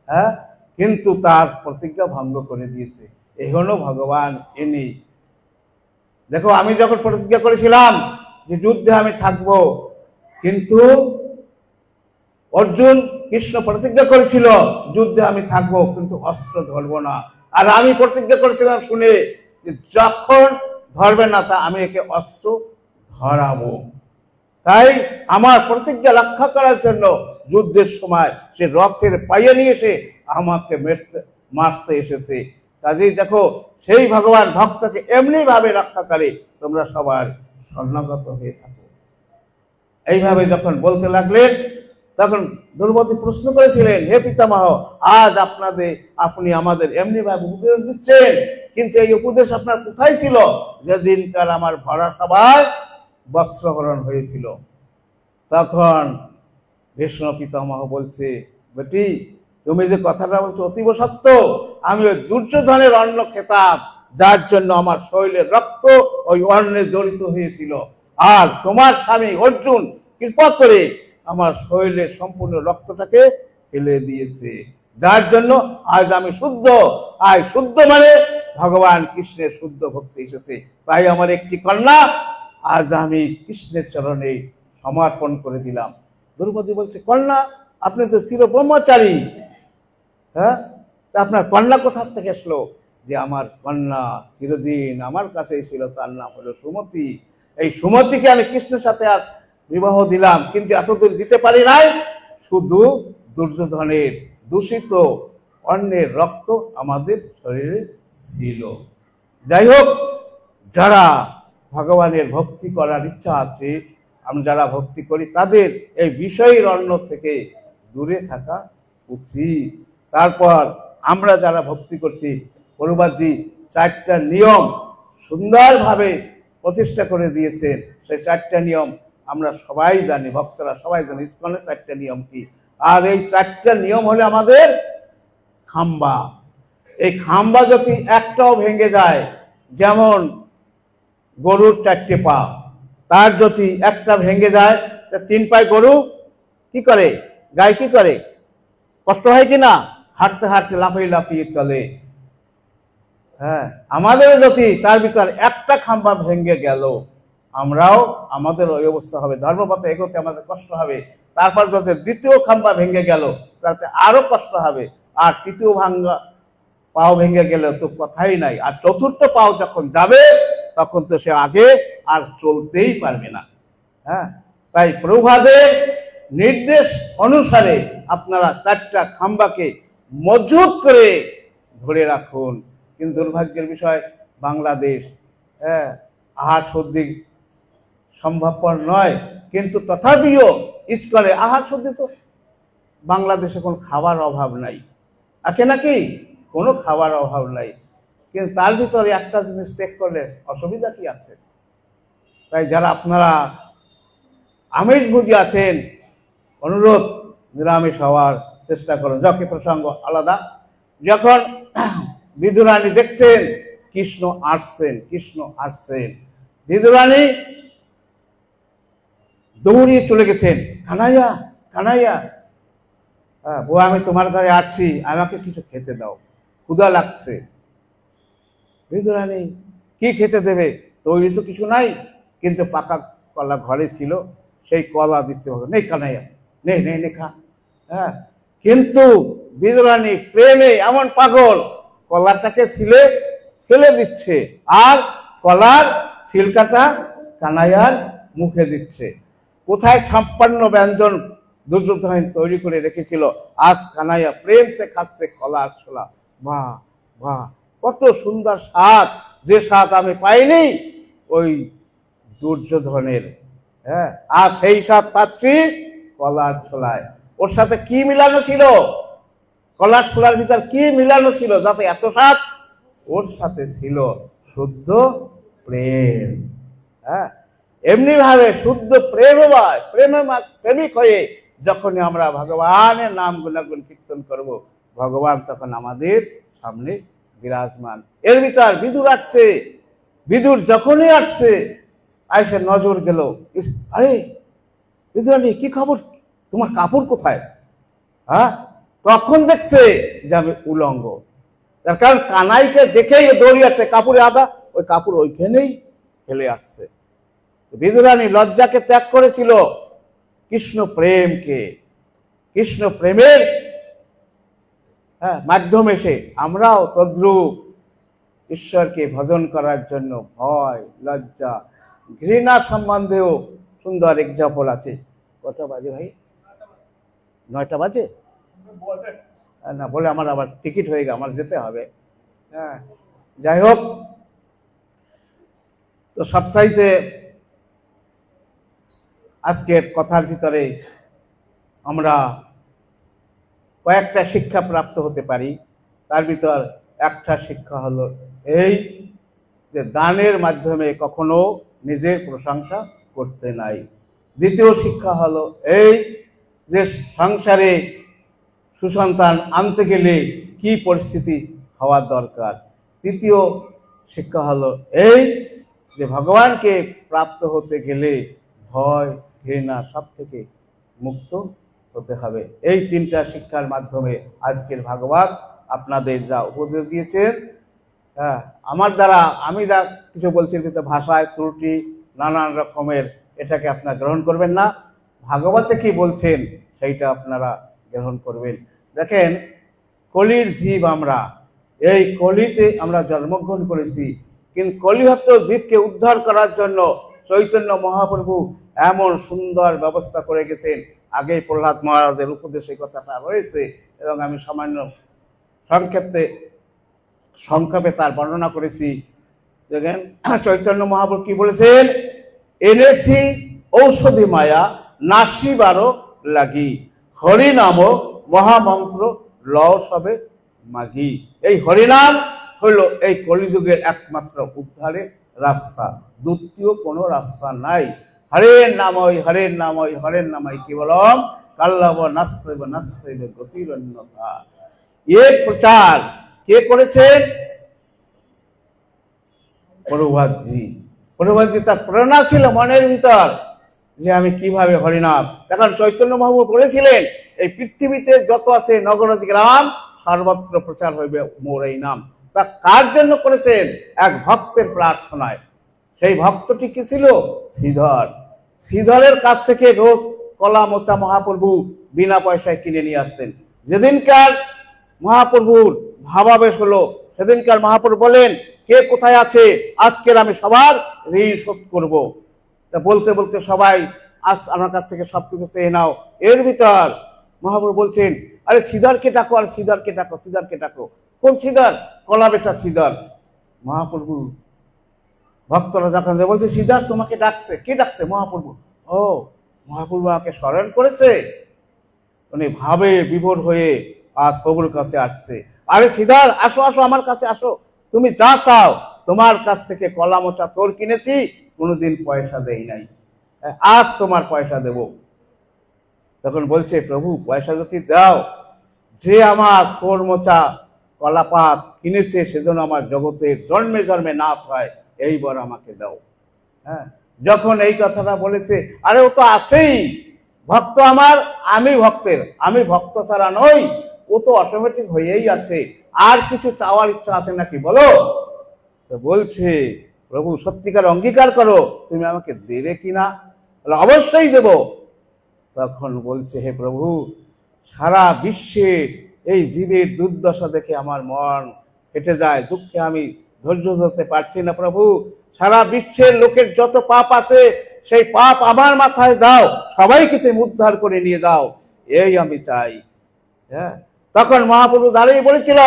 হ্যাঁ, কিন্তু তার প্রতিজ্ঞা ভঙ্গ করে দিয়েছে। এই হলো ভগবান ইনি। দেখো আমি যখন প্রতিজ্ঞা করেছিলাম যে যুদ্ধে আমি থাকব, কিন্তু অর্জুন কৃষ্ণ প্রতিজ্ঞা করেছিল যুদ্ধে আমি থাকব কিন্তু অস্ত্র ধরব না। আর আমি প্রতিজ্ঞা করেছিলাম শুনে যে যখন ধরবে না তা আমি একে অস্ত্র ধরাবো। তাই আমার প্রতিজ্ঞা রক্ষা করার জন্য যুদ্ধের সময় সে রথের পাইয়ে নিয়ে এসে আমাকে মারতে এসেছে। কাজেই দেখো সেই ভগবান ভক্তকে এমনি ভাবে রক্ষা করে, তোমরা সবাই শরণাগত হয়ে থাকো। এইভাবে যখন বলতে লাগলেন, তখন দ্রৌপদী প্রশ্ন করেছিলেন, হে পিতামহ, আজ আপনি আমাদের এমনি ভাবে উপদেশ দিচ্ছেন, কিন্তু এই উপদেশ আপনার কোথায় ছিল যেদিনকার আমার ভরা সভায় বস্ত্রহরণ হয়েছিল? তখন ভীষ্ম পিতামহ বলছে, বেটি তুমি যে কথাটা বলছো অতীব সত্য। আমি ওই দুর্যোধনের অন্ন খেতাম, যার জন্য আমার শরীরের রক্ত ওই অন্নে জড়িত হয়েছিল। আর তোমার স্বামী অর্জুন কৃপা করে আমার শরীরের সম্পূর্ণ রক্তটাকে ফেলে দিয়েছে, যার জন্য আজ আমি শুদ্ধ। আজ শুদ্ধ মানে ভগবান কৃষ্ণের শুদ্ধ ভক্তি এসেছে। তাই আমার একটি কন্যা আজ আমি কৃষ্ণের চরণে সমর্পণ করে দিলাম। দ্রৌপদী বলছে, কন্যা? আপনি তো চির ব্রহ্মচারী, হ্যাঁ, তা আপনার কন্যা কোথার থেকে আসলো? যে আমার কন্যা চিরদিন আমার কাছেই ছিল, তার নাম হলো সুমতি। এই সুমতিকে আমি কৃষ্ণের সাথে আজ বিবাহ দিলাম, কিন্তু এতদিন দিতে পারি নাই, শুধু দুর্যোধনের দূষিত অন্যের রক্ত আমাদের শরীরে ছিল। যাই হোক, যারা ভগবানের ভক্তি করার ইচ্ছা আছে, আমরা যারা ভক্তি করি, তাদের এই বিষয়ের অন্য থেকে দূরে থাকা উচিত। তারপর আমরা যারা ভক্তি করছি, প্রভুপাদজি 4টা নিয়ম সুন্দরভাবে প্রতিষ্ঠা করে দিয়েছেন। সেই 4টা নিয়ম আমরা সবাই জানি, ভক্তরা সবাই জানি। ইসকনের 4টা নিয়ম কি? আর এই 4টা নিয়ম হলে আমাদের খাম্বা। এই খাম্বা যদি একটাও ভেঙে যায়, যেমন গরুর 4টে পা, তার যদি একটা ভেঙে যায়, তা 3 পায়ে গরু কি করে, গাই কি করে, কষ্ট হয় কিনা? হাঁটতে হাঁটতে লাফিয়ে লাফিয়ে চলে। হ্যাঁ, আমাদের যদি তার ভিতর একটা খাম্বা ভেঙে গেল, আমরাও আমাদের ওই অবস্থা হবে, ধর্মপথে এগোতে আমাদের কষ্ট হবে। তারপর যদি দ্বিতীয় খাম্বা ভেঙে গেল, তাতে আরো কষ্ট হবে। আর তৃতীয় পাও ভেঙে গেলে তো কথাই নাই। আর চতুর্থ পাও যখন যাবে, তখন তো সে আগে আর চলতেই পারবে না। হ্যাঁ, তাই প্রভুপাদের নির্দেশ অনুসারে আপনারা 4টা খাম্বাকে মজবুত করে ধরে রাখুন। কিন্তু দুর্ভাগ্যের বিষয় বাংলাদেশ, হ্যাঁ, আহার সর্দি সম্ভবপর নয়, কিন্তু তথাপিও ইস্কনে আহার সর্দি তো বাংলাদেশে কোনো খাবার অভাব নাই, আছে নাকি? কোনো খাবার অভাব নাই, কিন্তু তার ভিতরে একটা জিনিস ত্যাগ করলে অসুবিধা কি আছে? তাই যারা আপনারা আমিষভোজী আছেন, অনুরোধ নিরামিষ হওয়ার চেষ্টা করুন। যখন প্রসঙ্গ আলাদা, যখন বিদুরানী দেখছেন কৃষ্ণ আসছেন, বিদুরানী দৌড়িয়ে চলে গেছেন, কানাইয়া কানাইয়া, ও আমি তোমার ঘরে আসছি, আমাকে কিছু খেতে দাও, ক্ষুধা লাগছে। বিদুরানী কি খেতে দেবে? তৈরি তো কিছু নাই, কিন্তু পাকা কলা ঘরে ছিল, সেই কলা দিচ্ছে, নেই কানাইয়া, নেই নেই নে খা। হ্যাঁ, কিন্তু বিদুরানী প্রেমে এমন পাগল, কলাটাকে ছিলে ফেলে দিচ্ছে আর কলার ছিলকাটা কানাইয়ার মুখে দিচ্ছে। কোথায় 56 ব্যঞ্জন দুর্যোধন তৈরি করে রেখেছিল, আজ কানাইয়া প্রেম সে খাচ্ছে কলার ছোলা। বাহ বাহ, কত সুন্দর স্বাদ, যে স্বাদ আমি পাইনি ওই দুর্যোধনের। হ্যাঁ, আর সেই স্বাদ পাচ্ছি কলার ছোলায়। ওর সাথে কি মিলানো ছিল? কলার ছোলার ভিতর কি মিলানো ছিল যাতে এত স্বাদ? ওর সাথে ছিল শুদ্ধ প্রেম। হ্যাঁ, এমনি ভাবে শুদ্ধ প্রেমিক হয়ে যখনই আমরা ভগবানের নাম গুণাগুণ কীর্তন করব, ভগবান তখন আমাদের সামনে বিরাজমান। এর ভিতর বিদুর আসছে, বিদুর যখনই আসছে আয়েশার নজর গেল, আরে বিদুরানী কি খবর, তোমার কাপড় কোথায়? হ্যাঁ, তখন দেখছে যে আমি উলঙ্গ, তার কারণ কানাইকে দেখেই দৌড়িয়েছে, কাপড়ে আদা, ওই কাপড় ওইখানেই ফেলে আসছে। বিদুরানী লজ্জাকে ত্যাগ করেছিল কৃষ্ণ প্রেমকে, কৃষ্ণ প্রেমের মাধ্যমে সে আমরাও তদ্রূপ ঈশ্বরকে ভজন করার জন্য ভয়, লজ্জা, ঘৃণা সম্বন্ধেও সুন্দর এক্সাম্পল আছে। কটা বাজে ভাই? 9টা বাজে না, বলে আমার আবার টিকিট হয়ে গেল, আমার যেতে হবে। হ্যাঁ, যাই হোক, তো সবচাইতে আজকের কথার ভিতরে আমরা কয়েকটা শিক্ষা প্রাপ্ত হতে পারি। তার ভিতর একটা শিক্ষা হলো এই যে দানের মাধ্যমে কখনো নিজের প্রশংসা করতে নাই। দ্বিতীয় শিক্ষা হলো এই যে সংসারে সুসন্তান আনতে গেলে কি পরিস্থিতি হওয়ার দরকার। তৃতীয় শিক্ষা হলো এই যে ভগবানকে প্রাপ্ত হতে গেলে ভয়, ঘৃণা সব থেকে মুক্ত হতে হবে। এই 3টা শিক্ষার মাধ্যমে আজকের ভাগবত আপনাদের যা উপদেশ দিয়েছেন, হ্যাঁ, আমার দ্বারা আমি যা কিছু বলছি কিন্তু ভাষায় ত্রুটি নানান রকমের, এটাকে আপনারা গ্রহণ করবেন না। ভাগবতে কি বলছেন সেইটা আপনারা গ্রহণ করবেন। দেখেন, কলির জীব আমরা, এই কলিতে আমরা জন্মগ্রহণ করেছি, কিন্তু কলিহত জীবকে উদ্ধার করার জন্য চৈতন্য মহাপ্রভু এমন সুন্দর ব্যবস্থা করে গেছেন। আগে প্রহ্লাদ মহারাজের উপদেশে কথাটা রয়েছে এবং আমি সামান্য সংক্ষেপে তার বর্ণনা করেছি। দেখেন, চৈতন্য মহাপ্রভু কি বলেছেন, এনেছি ঔষধি মায়া নাসিবারও লাগি, হরিনাম মহামন্ত্র লও সবে মাগি। এই হরিনাম হলো এই কলিযুগের একমাত্র উদ্ধারের রাস্তা, দ্বিতীয় কোনো রাস্তা নাই। হরের নামই হরের নামই হরের নামই কেবলম কাল্লব নাস্তেব নাস্তেব গতির অন্যথা। এর প্রচার কে করেছেন? প্রভুপাদজি তার প্রেরণা ছিল মনের ভিতর যে আমি কিভাবে হরিনাম। এখন চৈতন্য মহাপ্রভু বলেছিলেন এই পৃথিবীতে যত আছে নগরাদি গ্রাম সর্বত্র প্রচার হইবে মোর এই নাম। তা কার জন্য করেছেন? এক ভক্তের প্রার্থনায়। সেই ভক্তটি কি ছিল? শ্রীধর। শ্রীধরের কাছ থেকে রোজ কলা মোচা মহাপ্রভু বিনা পয়সায় কিনে নিয়ে আসতেন। যেদিনকার মহাপ্রভুর ভাবাবেশ হলো সেদিনকার মহাপ্রভু বলেন, কে কোথায় আছে, আজকের আমি সবার ঋণ শোধ করব। তা বলতে বলতে সবাই আজ আমার কাছ থেকে সবকিছু চেয়ে নাও। এর ভিতর মহাপ্রভু বলছেন, আরে শ্রীধরকে ডাকো, আর শ্রীধরকে ডাকো, শ্রীধরকে ডাকো। কোন শ্রীধর? কলা বেচা শ্রীধর। মহাপ্রভু ভক্তরা যখন বলছে, শ্রীধর তোমাকে ডাকছে। কে ডাকছে? মহাপ্রভু। ও, মহাপ্রভু আমাকে স্মরণ করেছে। উনি ভাবে বিভোর হয়ে আজ প্রভুর কাছে আসছে। আরে শ্রীধর, আসো আসো, আমার কাছে আসো, তুমি যা চাও। তোমার কাছ থেকে কলা মোচা তোর কিনেছি, কোনোদিন পয়সা দেই নাই, আজ তোমার পয়সা দেব। তখন বলছে, প্রভু পয়সা যদি দাও, যে আমার তোর মোচা কলাপাত কিনেছে সেজন্য আমার জগতের জন্মে জন্মে নাথ হয়, এইবার আমাকে দাও। হ্যাঁ, যখন এই কথাটা বলেছে, আরে ও তো আছেই, ভক্ত আমার, আমি ভক্তের, আমি ভক্ত ছাড়া নই, ও তো অটোমেটিক হয়েই আছে, আর কিছু চাওয়ার ইচ্ছা আছে নাকি বলো? তো বলছে, প্রভু সত্যিকার অঙ্গীকার করো, তুমি আমাকে দেবে কিনা? অবশ্যই দেব। তখন বলছে, হে প্রভু, সারা বিশ্বে এই জীবের দুর্দশা দেখে আমার মন কেটে যায়, দুঃখে আমি ধৈর্য ধরতে পারছি না। প্রভু, সারা বিশ্বের লোকের যত পাপ আছে সেই পাপ আমার মাথায় দাও, সবাইকে তুমি উদ্ধার করে নিয়ে দাও, এই আমি চাই। হ্যাঁ, তখন মহাপ্রভু দাঁড়িয়ে বলেছিল,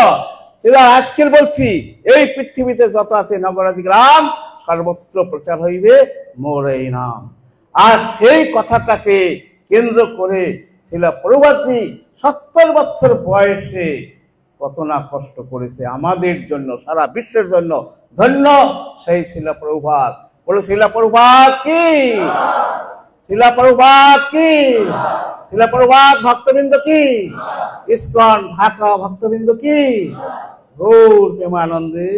সেটা আজকের বলছি, এই পৃথিবীতে যত আছে নগরাদি গ্রাম, সর্বত্র প্রচার হইবে মোর এই নাম। আর সেই কথাটাকে কেন্দ্র করে শিলা প্রভুপাদজি 70 বছর বয়সে কত না কষ্ট করেছে আমাদের জন্য, সারা বিশ্বের জন্য। ধন্য সেই শিলা প্রভুপাদ। বলে, শিলা প্রভুপাদ কি, শিলা প্রভুপাদ কি, শিলা প্রভুপাদ ভক্তবৃন্দ কি, ইসকন ঢাকা ভক্তবৃন্দ কি, গৌর প্রেমানন্দে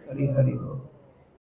হরি হরি।